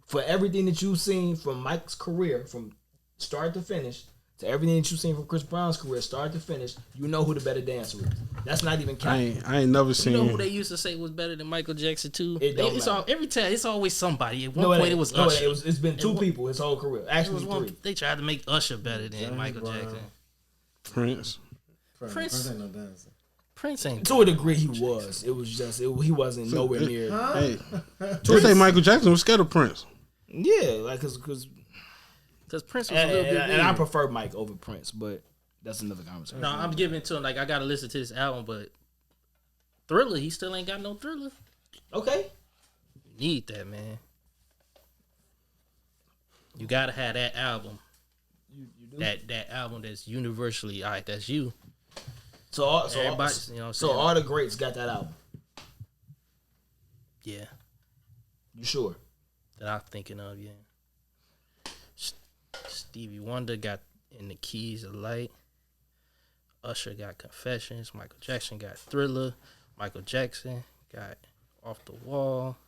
for everything that you've seen from Mike's career, from start to finish, to everything that you've seen from Chris Brown's career, start to finish, you know who the better dancer is. That's not even counting. I ain't never seen. You know who they used to say was better than Michael Jackson too? Every time it's always somebody. At one point it was Usher. It's been two people his whole career. Actually, three. They tried to make Usher better than Michael Jackson. Prince ain't no dancer. Prince ain't. To a degree, he was. It was just he wasn't nowhere near. Hey, they say Michael Jackson was scared of Prince. Yeah, like because Prince was a little bit. And I prefer Mike over Prince, but that's another conversation. No, I'm giving it to him. Like I gotta listen to this album, but Thriller, he still ain't got no Thriller. Okay, you need that, man. You gotta have that album. You do? That album that's universally alright. That's you. So all the greats got that album. Yeah. You sure? That I'm thinking of, yeah. Stevie Wonder got In the Keys of Light. Usher got Confessions. Michael Jackson got Thriller. Michael Jackson got Off the Wall.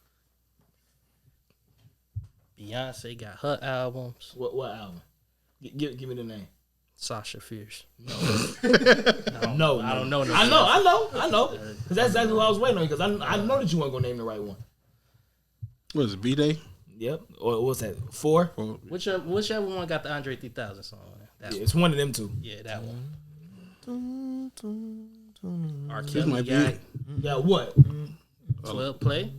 Beyonce got her albums. What album? Give me the name. Sasha Fierce. No, I don't know. I know. Because that's exactly what I was waiting on. Because I know that you weren't gonna name the right one. What is it, B-Day? Yep. Or what's that? 4? Whichever one got the Andre 3000 song on it. It's one of them two. Yeah, that one. R. This might Kelly be got what? 12 Play.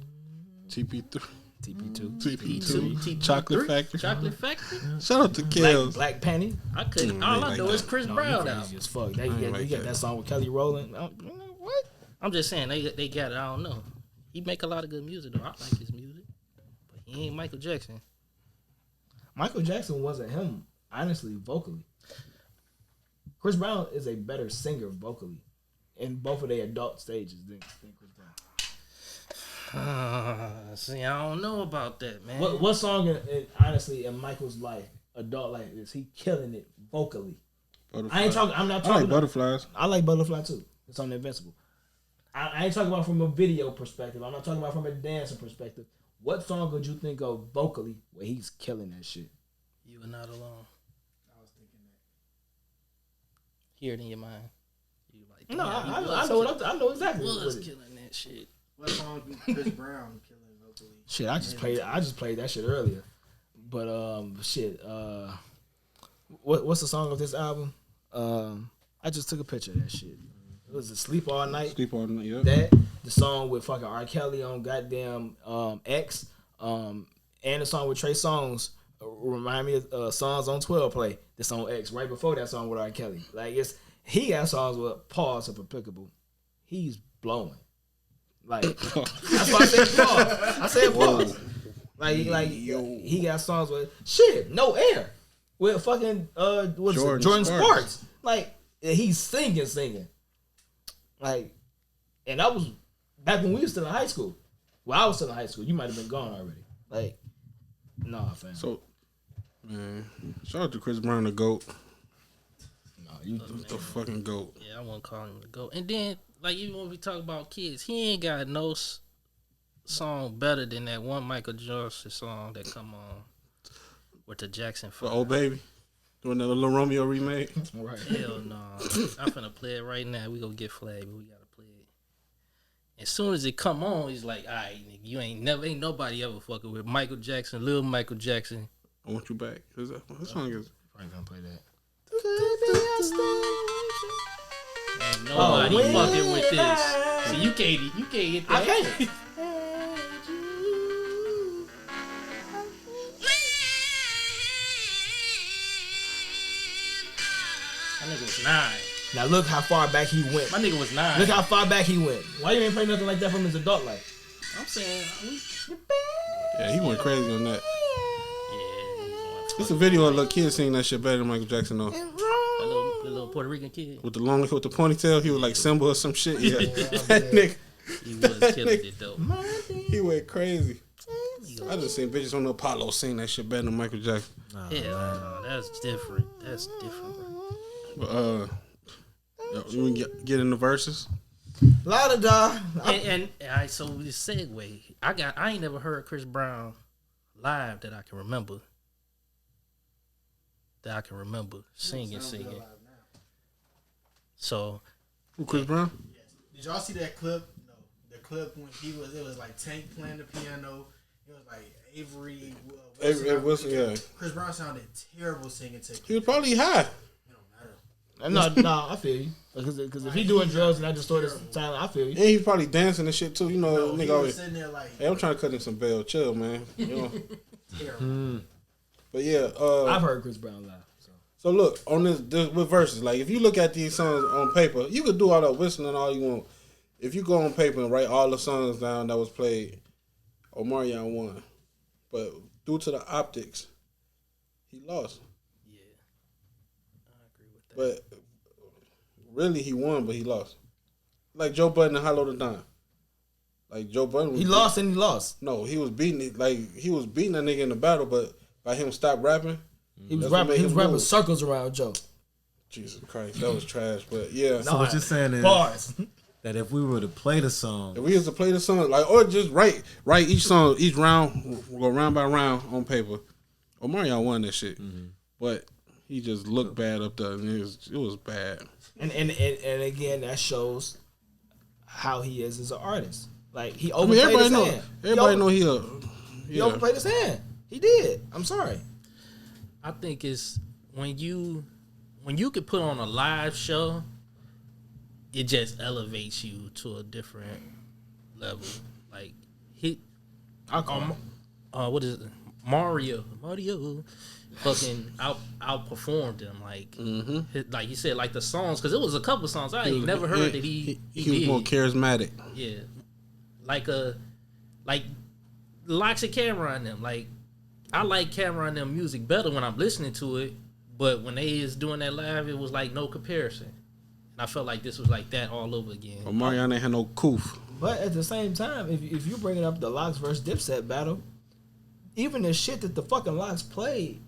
TP3. TP2. Chocolate Factory. Chocolate Factory. Shout out to Kells. Black Penny. I couldn't. All I know is Chris Brown now. As fuck. You got that song with Kelly Rowland. What? I'm just saying they got it. I don't know. He make a lot of good music though. I like his music, but he ain't Michael Jackson. Michael Jackson wasn't him, honestly, vocally. Chris Brown is a better singer vocally in both of their adult stages than Chris Brown. See, I don't know about that, man. What song, honestly, in Michael's life, adult life, is he killing it vocally? Butterfly. I'm not talking. I like Butterflies. I like Butterfly too. It's on Invincible. I ain't talking about from a video perspective. I'm not talking about from a dancing perspective. What song could you think of vocally where he's killing that shit? You Are Not Alone. I was thinking that. Hear it in your mind. You like? No, I know exactly. He was killing that shit. What song Chris Brown killing vocally? Shit, I just played that shit earlier. But what's the song of this album? I just took a picture of that shit. It was Sleep All Night. Sleep All Night, yeah. That the song with fucking R. Kelly on goddamn X, and the song with Trey Songz remind me of songs on 12 Play. This on X right before that song with R. Kelly. Like he got songs with pause if applicable. He's blowing. Like that's why I said pause. I said pause. Like he got songs with shit, No Air with fucking Jordan Sparks. Like he's singing. Like, and that was back when we was still in high school. Well, I was still in high school. You might have been gone already. Like, nah, fam. So, man, shout out to Chris Brown, the GOAT. No, you the fucking GOAT. Yeah, I won't call him the GOAT. And then, like, even when we talk about kids, he ain't got no song better than that one Michael Jackson song that come on with the Jackson 5. The Old Baby. Doing that little Romeo remake. Right. Hell no. I'm finna play it right now. We gonna get flagged, but we gotta play it. As soon as it come on, he's like, all right, nigga, you ain't nobody ever fucking with Michael Jackson, Lil Michael Jackson. I Want You Back. What song is it? Probably gonna play that. Ain't nobody fucking with this. See, you can't hit that. I can't. My nigga was 9. Now look how far back he went. My nigga was 9. Look how far back he went. Why you ain't play nothing like that from his adult life? I'm saying, Yeah, he went crazy on that. yeah. It's a video of a little kid singing that shit better than Michael Jackson though. The little Puerto Rican kid. With the ponytail, he was like Simba or some shit. Yeah, that nigga. He was killing it though. He went crazy. I just seen bitches on the Apollo sing that shit better than Michael Jackson. No, that's different. That's different. But we get in the verses. La da da. And all right, so this segue. I ain't never heard Chris Brown live that I can remember. that I can remember singing. So, Who, Chris Brown? Did y'all see that clip? No, the clip when it was like Tank playing the piano. It was like Avery Wilson, yeah. Chris Brown sounded terrible singing to. He was probably high. No, I feel you. Because if he doing drugs and I just thought this talent, I feel you. And he's probably dancing and shit too. You know, He nigga was always. sitting there like, Hey, I'm trying to cut in some bail. Chill, man. You know. terrible. But yeah, I've heard Chris Brown live. So look on this with verses. Like if you look at these songs on paper, you could do all that whistling all you want. If you go on paper and write all the songs down that was played, Omarion won. But due to the optics, he lost. yeah. I agree with that. But really, he won, but he lost. Like Joe Budden and Hollow the Don. Like Joe Budden was He lost and he lost. No, he was beating it. Like he was beating that nigga in the battle, but by him stop rapping, He was that's what rapping. made He was him rapping lose. circles around Joe. Jesus Christ, that was trash. But yeah, So what you're saying is Bars. that if we were to play the song, if we used to play the song, like or just write each song, each round, we'll go round by round on paper. Omarion won that shit, but he just looked bad up there, and it was bad. And again, that shows how he is as an artist. Like he I mean, overplayed his everybody hand. know. Everybody know He overplayed his hand. He did. I'm sorry. I think it's when you could put on a live show, it just elevates you to a different level. Like what is it? Mario fucking outperformed him. Like like you said, like the songs, because it was a couple songs I ain't never heard that he was did. more charismatic. Yeah, like Locks and Camera and them. Like I like Camera and them music better when I'm listening to it, but when they is doing that live, it was like no comparison. And I felt like this was like that all over again. Omarion ain't had no coof. But at the same time, if you bringing up the Locks versus Dipset battle, even the shit that the fucking Locks played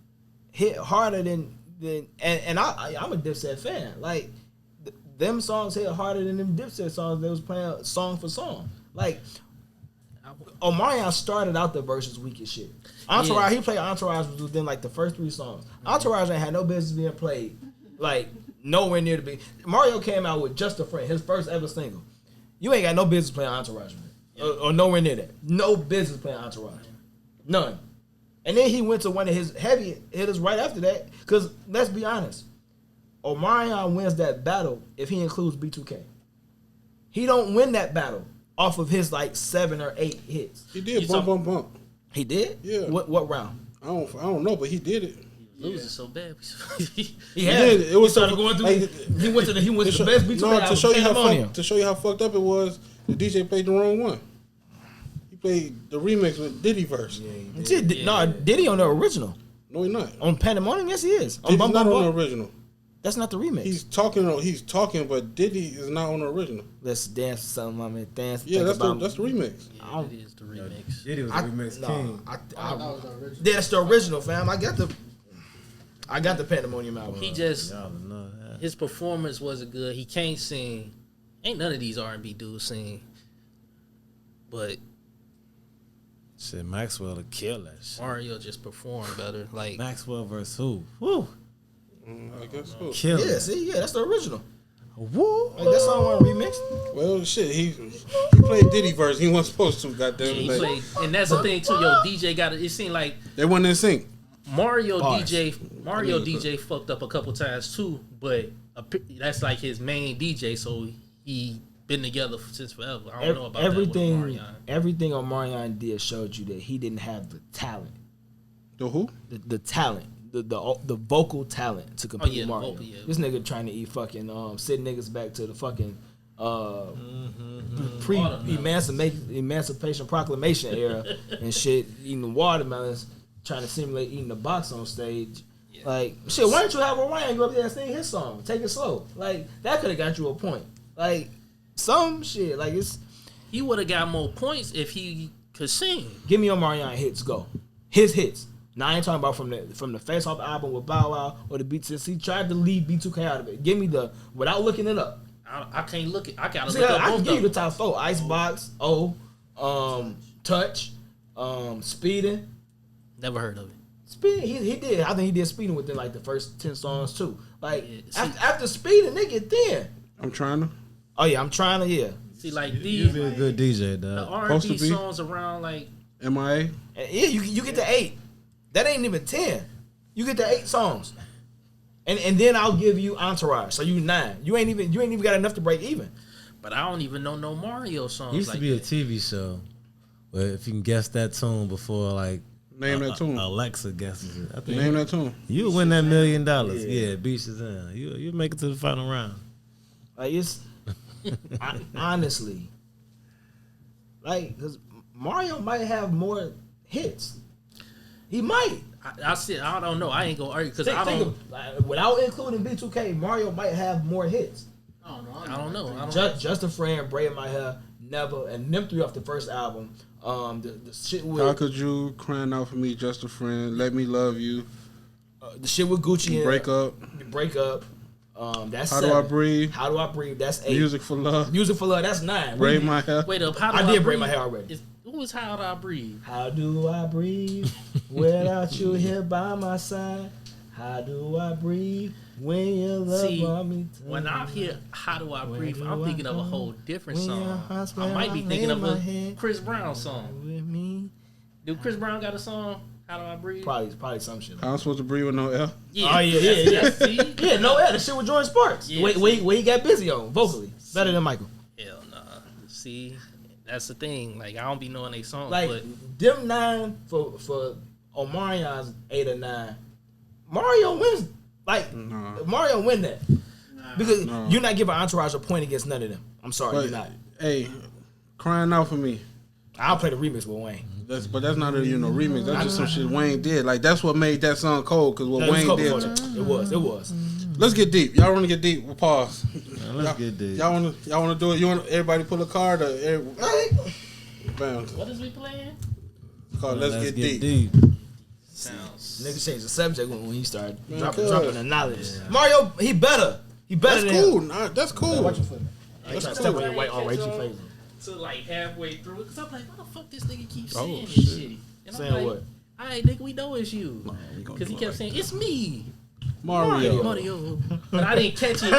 hit harder than I'm a Dipset fan. Like them songs hit harder than them Dipset songs they was playing song for song. Like Omarion started out the verses weak as shit. Entourage, he played Entourage within like the first 3 songs. Entourage ain't had no business being played like nowhere near the big. Mario came out with Just a Friend, his first ever single. You ain't got no business playing Entourage with it. Or nowhere near that. No business playing Entourage. None. And then he went to one of his heavy hitters right after that. Because let's be honest, Omarion wins that battle if he includes B2K. He don't win that battle off of his like 7 or 8 hits. He did bump. He did? Yeah. What round? I don't know, but he did it. Losing so bad. He had it. It was started going through. like, he went to the best B2K album. To show you how fucked up it was, the DJ played the wrong one. He played the remix with Diddy verse. Diddy on the original. No, he not. On Pandemonium, yes he is. On Diddy's Bum not Bum on the Bum. original. That's not the remix. He's talking, but Diddy is not on the original. Let's dance to something. I mean, dance. Yeah, that's the about remix. Yeah, it is the remix. Diddy was the remix king. That's the original, fam. I got the Pandemonium album. He just his performance wasn't good. He can't sing. Ain't none of these R&B dudes sing. But Shit, Maxwell to kill that shit. Mario just performed better. Like Maxwell versus who? Woo. I guess so. Kill Yeah, it. see, that's the original. Woo. Like that song wasn't remixed. Well, shit, he played Diddy verse. He wasn't supposed to. Goddamn, he like, played, and that's the thing too. Yo, DJ got it. It seemed like they wasn't in sync. Mario Bars. DJ fucked up a couple times too, but that's like his main DJ, so he been together since forever. I don't know about everything. that with Omarion. Everything Omarion did showed you that he didn't have the talent. The who? The talent. The vocal talent to compete with Mario. vocal, yeah. This nigga trying to eat fucking send niggas back to the fucking emancipation proclamation era and shit, eating watermelons, trying to simulate eating the box on stage. Yeah. Like shit, why don't you have Orion go up there and sing his song? Take it slow. Like that could have got you a point. Like some shit. Like it's He would have got more points if he could sing. give me Omarion hits. Go his hits. Now I ain't talking about from the Face Off album with Bow Wow or the beats. He tried to leave B2K out of it. Give me the without looking it up. I can't look it. I gotta See, look up I can both give you of the them. top 4: Icebox, Touch, Speeding. Never heard of it. Speeding, he did. I think he did Speeding within like the first 10 songs too. Like Yeah, after Speeding, they get thin. I'm trying to. Oh yeah, I'm trying to. Yeah, See, like You be a these good DJ, the dog. Supposed R&B to be. songs around like MIA. yeah. You get to 8. That ain't even 10. You get to 8 songs, and then I'll give you Entourage. So you 9. You ain't even got enough to break even. but I don't even know no Mario songs. It used like to be a that. TV show where if you can guess that tune before like Name that tune. Alexa guesses it. I think Name that tune. you win that $1 million. Yeah. Yeah, Beach is in. You make it to the final round. Like it's honestly, like because Mario might have more hits. He might. I don't know. I ain't gonna argue because Think, I think don't. of, without including B2K, Mario might have more hits. I don't know. Just a Friend, Braid My Hair, Never, and them 3 off the first album. The shit How with could you crying out for me, just a friend? Let me love you. the shit with Gucci and Break up. Break Up. That's How 7. do I breathe? How do I breathe? That's 8. Music for love. Music for Love. That's 9. Braid my hair. Wait up. How do I I did breathe? Braid My Hair already. Who is How Do I Breathe? How do I breathe without you here by my side? How do I breathe when your love See, on me? when I hear How Do I Breathe, do I'm I thinking of a go? whole different When your song. heart's I where might be I thinking lay of my a head. Chris Brown song. With me. Do Chris Brown got a song? How Do I Breathe? Probably some shit. I'm supposed to breathe with no L. Yeah. Oh yeah. See? Yeah, no, the shit with Jordan Sparks. Yeah, where he got busy on vocally, better than Michael. Hell nah. See, that's the thing. Like I don't be knowing they songs, Like but them 9 for Omarion's 8 or 9. Mario wins. Like Nah. Mario win that because Nah. you're not giving Entourage a point against none of them. I'm sorry, But you're not. hey, crying out for me. I'll play the remix with Wayne. But that's not a remix. That's just some shit Wayne did. Like that's what made that song cold. Cause what No, it was Wayne cold did. before that. It was. Let's get deep. Y'all want to get deep? We'll pause. Let's get deep. Y'all want to do it? You want everybody pull a card? Or bam. what is we playing? It's called Let's Get Deep. Sounds. Nigga changed the subject when he started Man, dropping the knowledge. Mario, he better. He better That's than cool. him. Nah, that's cool. Watch your foot. I ain't trying to step on your white all right, you face. To like halfway through it, cause I'm like, why the fuck this nigga keep Oh, saying shit. this shit? And Saying I'm like, what? Alright, nigga, we know it's you. we gonna Cause he do it kept like saying, it's me, Mario. Mario. But I didn't catch it.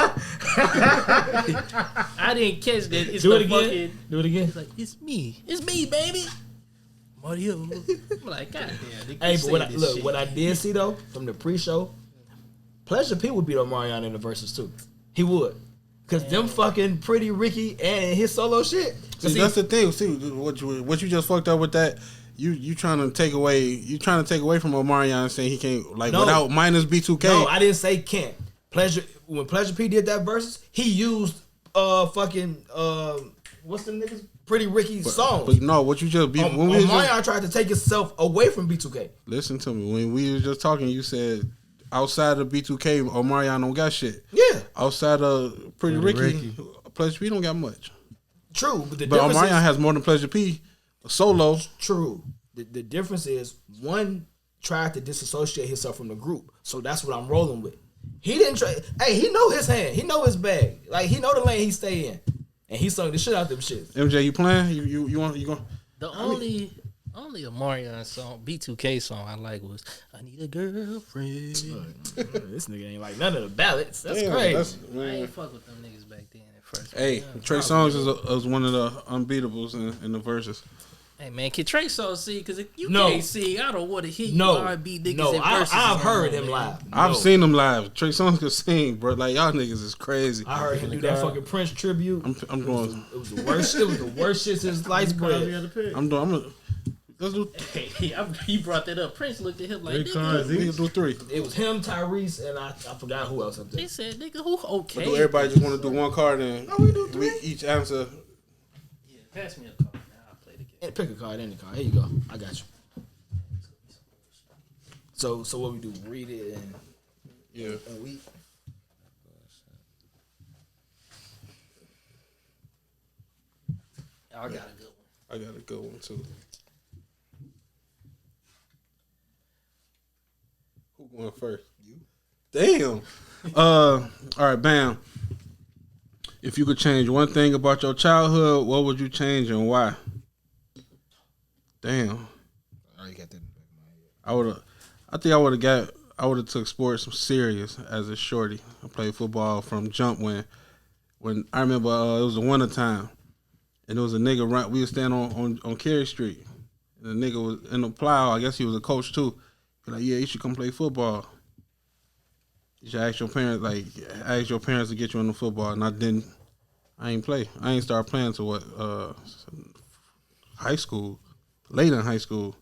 I didn't catch that. It's Do it the again. fucking. Do it again. It's like, it's me, baby. Mario. I'm like, God damn. Hey, but what I did see though from the pre-show, Pleasure P would beat Omarion in the verses too. He would, cause them fucking Pretty Ricky and his solo shit. See, that's the thing. See what you just fucked up with that. You trying to take away from Omarion saying he can't like No. without minus B2K. No, I didn't say can't. When Pleasure P did that verses, he used what's them niggas? Pretty Ricky songs. But no, what you just when we was Omarion tried to take himself away from B2K. listen to me. When we was just talking, you said outside of B2K, Omarion don't got shit. Yeah, Outside of Pretty Ricky, Pleasure P don't got much. true. But the But difference Omarion is, has more than Pleasure P solo. true. The difference is one tried to disassociate himself from the group, so that's what I'm rolling with. He didn't try. Hey, he know his hand. He know his bag. Like he know the lane he stay in, and he sung the shit out them shits. MJ, you playing? You going? The only Omarion song, B2K song I like was I Need a Girlfriend. This nigga ain't like none of the ballads. That's Damn, crazy. I ain't fuck with them niggas back then at first. Hey, Trey Songz is one of the unbeatables in the verses. Hey man, can Trey Songz sing? Cause if you No. can't sing, I don't want to hear you No, R&B niggas no, in verses. I've heard no him more, man. live. I've No. seen him live. Trey Songz can sing, bro. Like y'all niggas is crazy. I heard him do that fucking Prince tribute. I'm going. It was the worst. It was the worst shit since sliced bread. I'm doing. Let's do. Hey, you brought that up. Prince looked at him like, We nigga. can do 3. It was him, Tyrese, and I forgot who else up there. They said, nigga, who okay? Do everybody just want to do one card and we each answer? Yeah, pass me a card. I'll play the game. Hey, pick a card, any card. Here you go. I got you. So what we do? Read it and Yeah. we. I got a good one. I got a good one too. Who going first? You. Damn. All right, bam. If you could change one thing about your childhood, what would you change and why? Damn. I already got that. I think I would have took sports serious as a shorty. I played football from jump when I remember it was the winter time, and there was a nigga run. We were standing on Cary Street, and the nigga was in the plow. I guess he was a coach too. He like, yeah, you should come play football. You should ask your parents to get you into football, and I ain't play. I ain't start playing till high school, late in high school.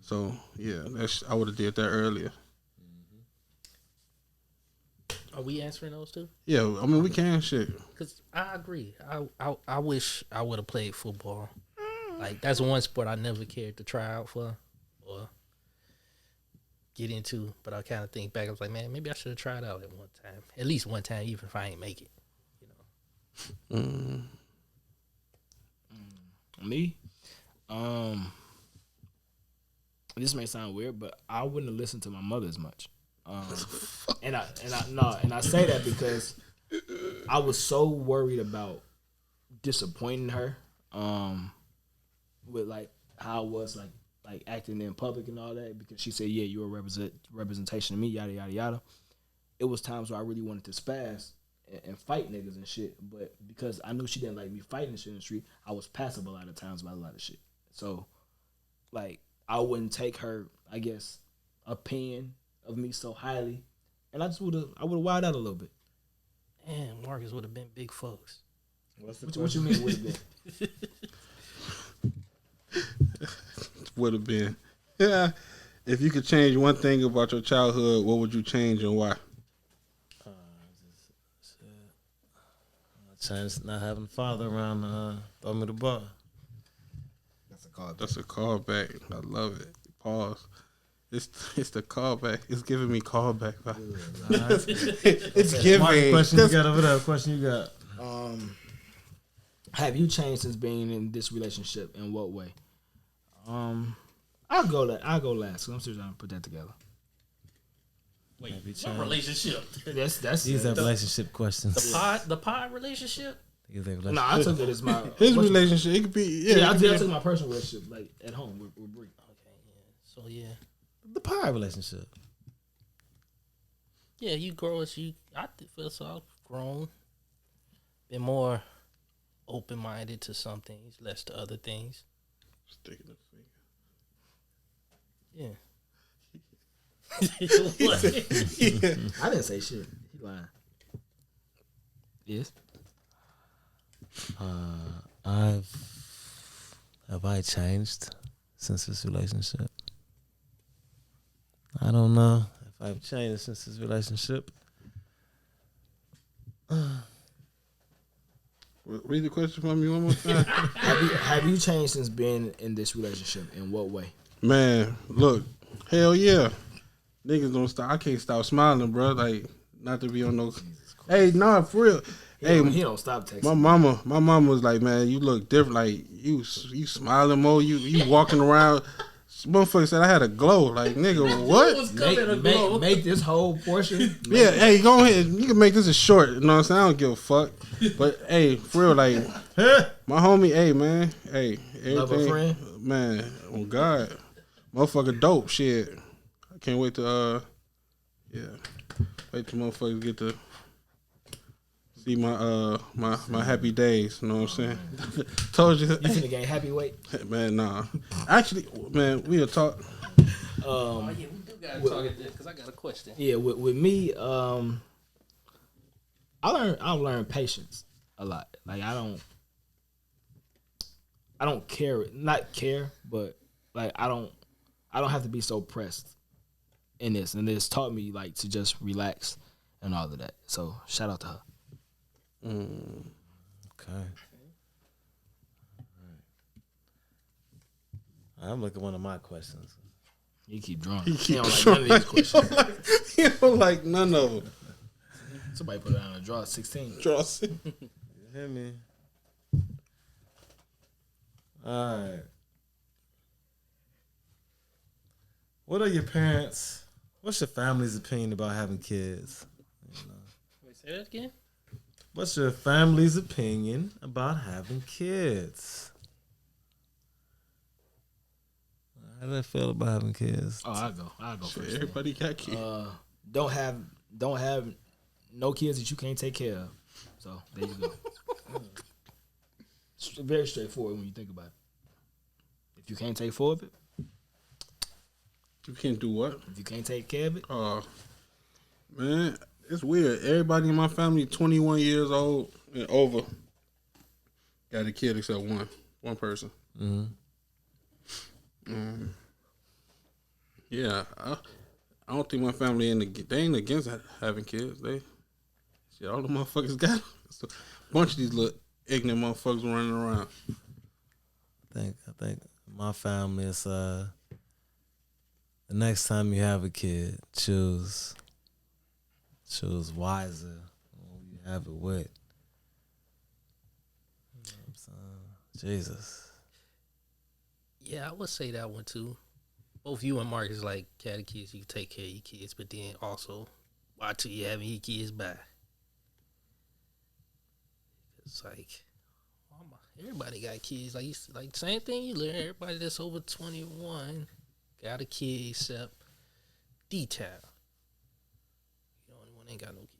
So yeah, I would have did that earlier. Are we answering those two? Yeah, I mean we can shit. Cause I agree. I wish I would have played football. Like that's one sport I never cared to try out for or get into. But I kind of think back. I was like, man, maybe I should have tried out at least one time, even if I ain't make it. You know. Me, this may sound weird, but I wouldn't have listened to my mother as much. And I say that because I was so worried about disappointing her, with like how I was like acting in public and all that, because she said, yeah, you're a representation of me, yada yada yada. It was times where I really wanted to spaz and fight niggas and shit, but because I knew she didn't like me fighting shit in the street, I was passive a lot of times about a lot of shit. So like I wouldn't take her, I guess, opinion of me so highly, and I would have wilded out a little bit. Man, Marcus would have been big folks. What you mean would have been? Would have been. Yeah. If you could change one thing about your childhood, what would you change and why? Change not having a father around throw me the ball. That's a callback. I love it. Pause. It's the callback. It's giving me callback. It's giving. Question you got over there. Question you got. Have you changed since being in this relationship? In what way? I'll go last. I'm still trying to put that together. Wait, what relationship? These are relationship questions. The pod relationship? No, I took it as my his relationship. It could be I took my personal relationship like at home with Bree. Okay, yeah. So yeah, the pod relationship. Yeah, you grow as you. I feel so. I've grown, been more open minded to some things, less to other things. Sticking the finger. Yeah. I didn't say shit. He lying. Yes. Have I changed since this relationship? I don't know if I've changed since this relationship. Read the question for me one more time. Have you changed since being in this relationship? In what way? Man, look, hell yeah. Niggas don't stop. I can't stop smiling, bro. Like, not to be on no. Hey, nah, for real. He don't stop texting. My mama was like, man, you look different. Like, you smiling more. You walking around. Motherfucker said I had a glow. Like, nigga, what? Make this whole portion. Yeah, hey, go ahead. You can make this a short. You know what I'm saying? I don't give a fuck. But, hey, for real, like, my homie, hey, man. Hey, everything. Love a friend? Man, oh, God. Motherfucker dope. Shit. I can't wait to, wait till motherfuckers get to see my happy days. You know what I'm saying? Told you. You finna gain happy weight? Man, nah. Actually, man, we'll talk. Oh yeah, we do gotta talk at this because I got a question. Yeah, with me, I've learned patience a lot. Like I don't care, not care, but like I don't have to be so pressed in this, and it's taught me like to just relax and all of that. So shout out to her. Okay. I'm looking at one of my questions. You keep drawing. He don't like none of these questions. He don't like none of them. Somebody put it on a draw 16. Draw 16. You hear me? All right. What's your family's opinion about having kids? Wait, say that again? What's your family's opinion about having kids? All How do I feel about having kids? Oh, I'll go first. Everybody got kids. Don't have no kids that you can't take care of. So there you go. It's very straightforward when you think about it. If you can't take care of it, You can't do what? if you can't take care of it, Man, it's weird. Everybody in my family, 21 years old and over, got a kid except one person. Yeah, I don't think my family they ain't against having kids. All the motherfuckers got a bunch of these little ignorant motherfuckers running around. I think my family is the next time you have a kid, choose wiser who you have it with. You know what I'm saying? Jesus. Yeah, I would say that one too. Both you and Mark is like, cat of kids, you can take care of your kids, but then also watch till you having your kids back. It's like, everybody got kids. Like same thing you learn. Everybody that's over 21 got a kid except D-Town. The only one ain't got no kids.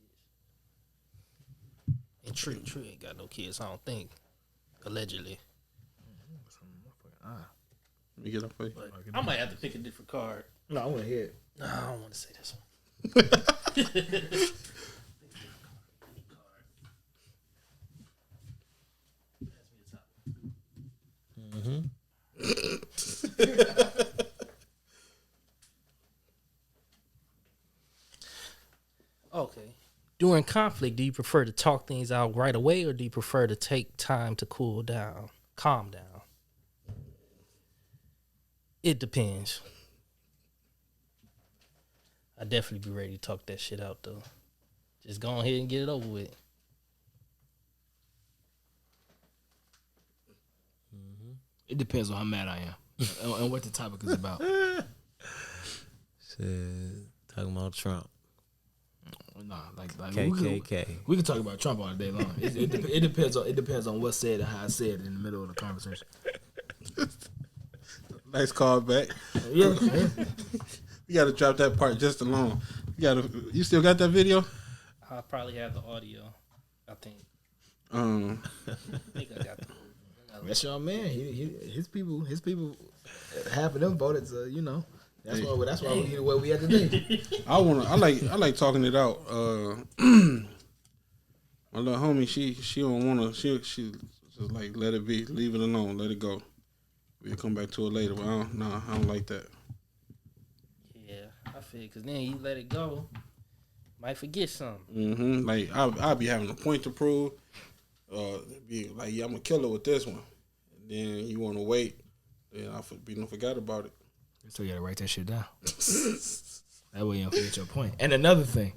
And Tree ain't got no kids, I don't think. Allegedly. Let me get up for you. I might have to pick a different card. No, I want to hear it. No, I don't want to say this one. Okay. During conflict, do you prefer to talk things out right away or do you prefer to take time to calm down? It depends. I definitely be ready to talk that shit out though. Just go ahead and get it over with. it depends on how mad I am and what the topic is about. Shit, talking about Trump. Nah, like KKK. We can talk about Trump all day long. It depends on what's said and how I said it in the middle of the conversation. Nice call back. Yeah. You got to drop that part just alone. You still got that video? I probably have the audio. I think. Um, I think I got the. That's your man. His people. Half of them voted. So That's why we where we at today. I like talking it out. My little homie, she don't wanna. She just like let it be, leave it alone, let it go. We'll come back to it later. But I don't like that. Yeah, I feel because then you let it go, might forget something. Mm-hmm. Like I'll be having a point to prove. Be like, yeah, I'm a killer with this one. And then you want to wait, then I forgot about it. So you gotta write that shit down. That way you don't forget your point. And another thing.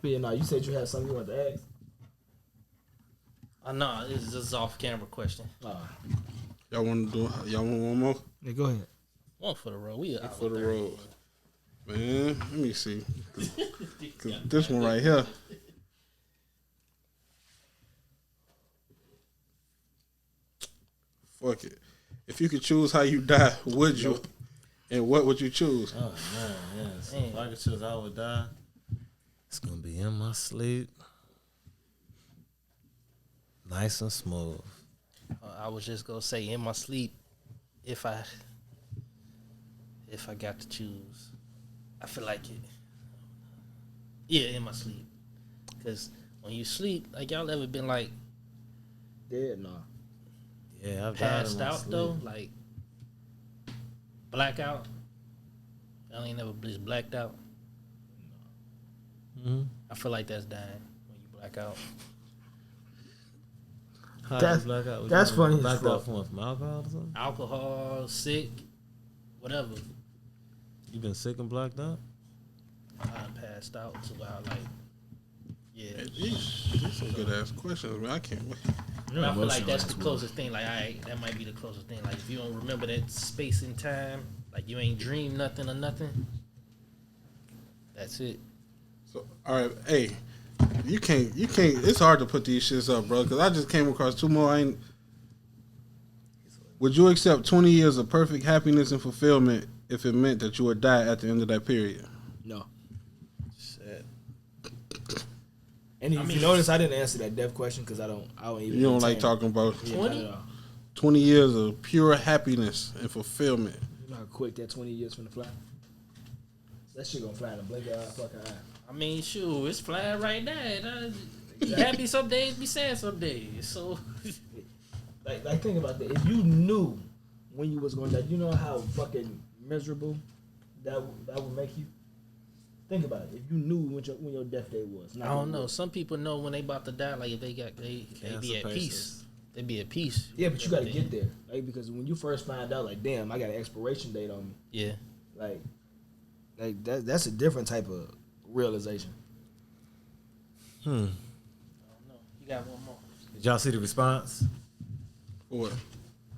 But you said you had something you wanted to ask. No, this is just off camera question. Y'all want one more? Yeah, go ahead. One for the road. We out for the road. Man, let me see. 'Cause this one right here. Fuck it. If you could choose how you die, would you? And what would you choose? Oh man, yes. If I could choose how I would die, it's gonna be in my sleep, nice and smooth. I was just gonna say in my sleep, if I got to choose, I feel like it. Yeah, in my sleep, because when you sleep, like y'all ever been like dead? No. Yeah, I've passed died in my out sleep. though, like blackout. Y'all ain't never just blacked out. Mm-hmm. I feel like that's dying when you black out. How do you black out? That's funny as Blacked out fuck. from alcohol or something? Alcohol, sick, whatever. You been sick and blacked out? I passed out to where I yeah. These some good ass questions, man. I can't wait. And I feel like that's the closest thing. Like, that might be the closest thing. Like, if you don't remember that space and time, like you ain't dreamed nothing or nothing. That's it. So, all right, hey, you can't. It's hard to put these shits up, bro. Because I just came across two more. Would you accept 20 years of perfect happiness and fulfillment if it meant that you would die at the end of that period? No. Shit. And if you notice, I didn't answer that death question because I don't even. You don't like entertain talking about it. Yeah, not at all. 20 years of pure happiness and fulfillment. You know how quick that 20 years from the fly? That shit gonna fly in a blink of an fucking eye. I mean, shoot, it's flying right now. Be happy some days, be sad some days. So, like think about that. If you knew when you was going to die, you know how fucking miserable that would make you. Think about it. If you knew when your death day was. I don't know. Some people know when they about to die. Like if they be at peace. They be at peace. Yeah, but you got to get there, like because when you first find out, like, damn, I got an expiration date on me. Yeah. Like that's a different type of realization. I don't know. You got one more. Did y'all see the response? What?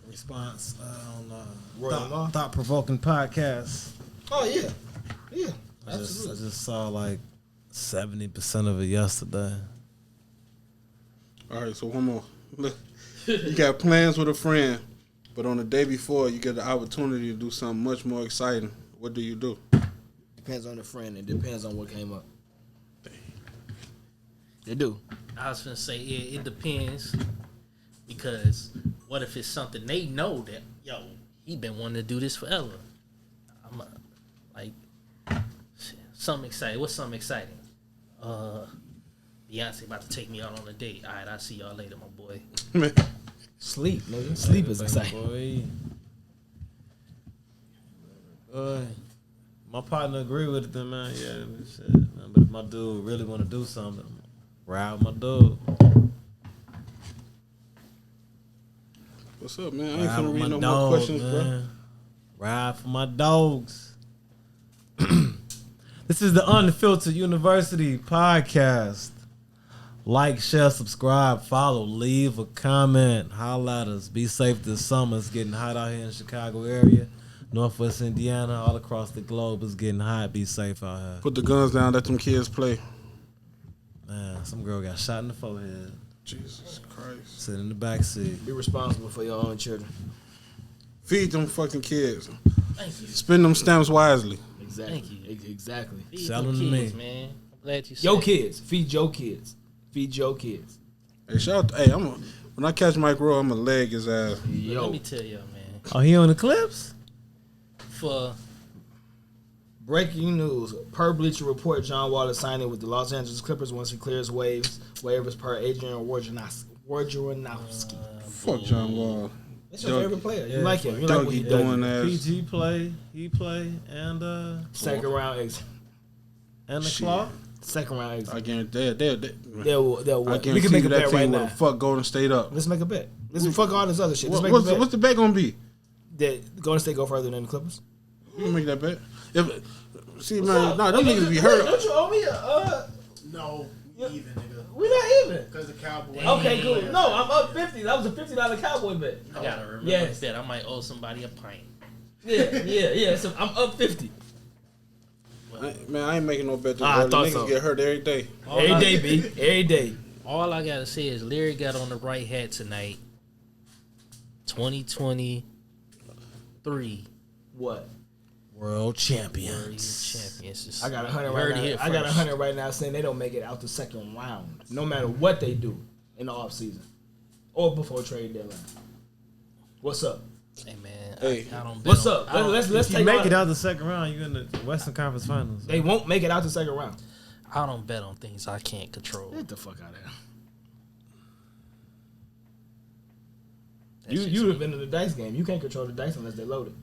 Response on Royal Law? Thought Provoking Podcast. Oh yeah, yeah. I just saw like 70% of it yesterday. All right, so one more. Look, you got plans with a friend, but on the day before, you get the opportunity to do something much more exciting. What do you do? Depends on the friend. It depends on what came up. They do. I was gonna say it depends because what if it's something they know that he been wanting to do this forever. I'm like something exciting. What's something exciting? Beyonce about to take me out on a date. All right, I'll see y'all later, my boy. Sleep, nigga. Sleep is exciting. Boy. My partner agree with it then, man. Yeah, shit. But if my dude really want to do something, ride with my dude. What's up, man? I ain't finna read no more questions, bro. Ride for my dogs. This is the Unfiltered University podcast. Like, share, subscribe, follow, leave a comment, holla at us. Be safe this summer. It's getting hot out here in the Chicago area. Northwest Indiana, all across the globe. It's getting hot. Be safe out here. Put the guns down, let them kids play. Man, some girl got shot in the forehead. Jesus Christ. Sitting in the back seat. Be responsible for your own children. Feed them fucking kids. Thank you. Spend them stamps wisely. Exactly. Thank you. Exactly. Feed Sell them them to kids, me. man. I'm glad you said Your it. kids. Feed your kids. Feed your kids. Hey, shout out. Hey, when I catch Mike Rowe, I'm gonna leg his ass. But Yo. let me tell y'all, man. Oh, he on the clips? For Breaking news. Per Bleacher Report, John Wall is signing with the Los Angeles Clippers once he clears waivers per Adrian Wojnarowski. Fuck John Wall. That's your favorite player. You like him. You like Dougie what he doing does. that. PG play, he play, and Second round exit. the Shit. clock. Second round exit. I guarantee They'll I we guarantee can make you a that bet right team would now. have fucked Golden State up. Let's make a bet. Let's fuck all this other shit. Let's make a bet. What's the bet gonna be? That Golden State go further than the Clippers? You can make that bet. See, man, no, them niggas be hurt. Don't you owe me No, even, nigga. we're not even. Because the Cowboys. Okay, cool. No, I'm up 50. That was a $50 Cowboy bet. I gotta remember Yes. that I might owe somebody a pint. Yeah. So I'm up 50. I ain't making no bet. I thought Niggas so. get hurt every day. Every day, B. Every day. All I gotta say is Larry got on the right hat tonight. 2023 What? World champions. champions. I got 100 You right heard it now. here I got first. 100 right now saying they don't make it out the second round, no matter what they do in the offseason or before trade deadline. What's up? Hey man, Hey. I don't bet What's on- up? I don't- Let's If you take make on it out the second round, you're in the Western Conference Finals. They won't make it out the second round. I don't bet on things I can't control. Get the fuck out of here. That's just You me. have been in the dice game. You can't control the dice unless they load it.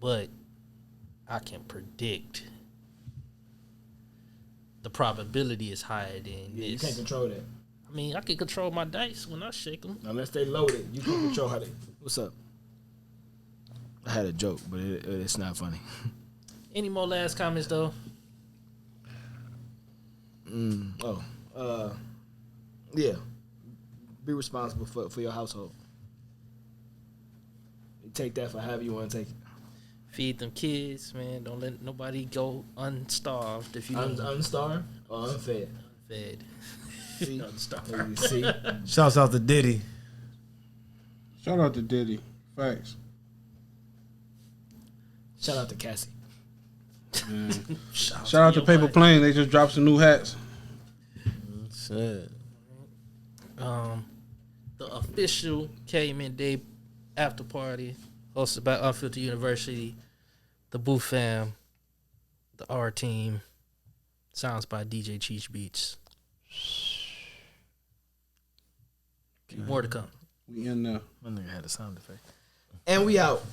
But I can predict the probability is higher than Yeah, you this. can't control that. I mean, I can control my dice when I shake them. Unless they load it, you can't control how they. What's up? I had a joke, but it's not funny. Any more last comments though? Yeah. Be responsible for your household. You take that for however you want to take it. Feed them kids, man. Don't let nobody go unstarved if you don't Unstarved or unfed? fed. See? Unstarved. See? Shouts out to Diddy. Shout out to Diddy. Facts. Shout out to Cassie. Shout out to Paper Plane. They just dropped some new hats. Shit. The official K-Man Day after party hosted by Unfiltered University, the Boo Fam, the R Team, sounds by DJ Cheech Beats. More to come. We in there. My nigga had a sound effect. And we out.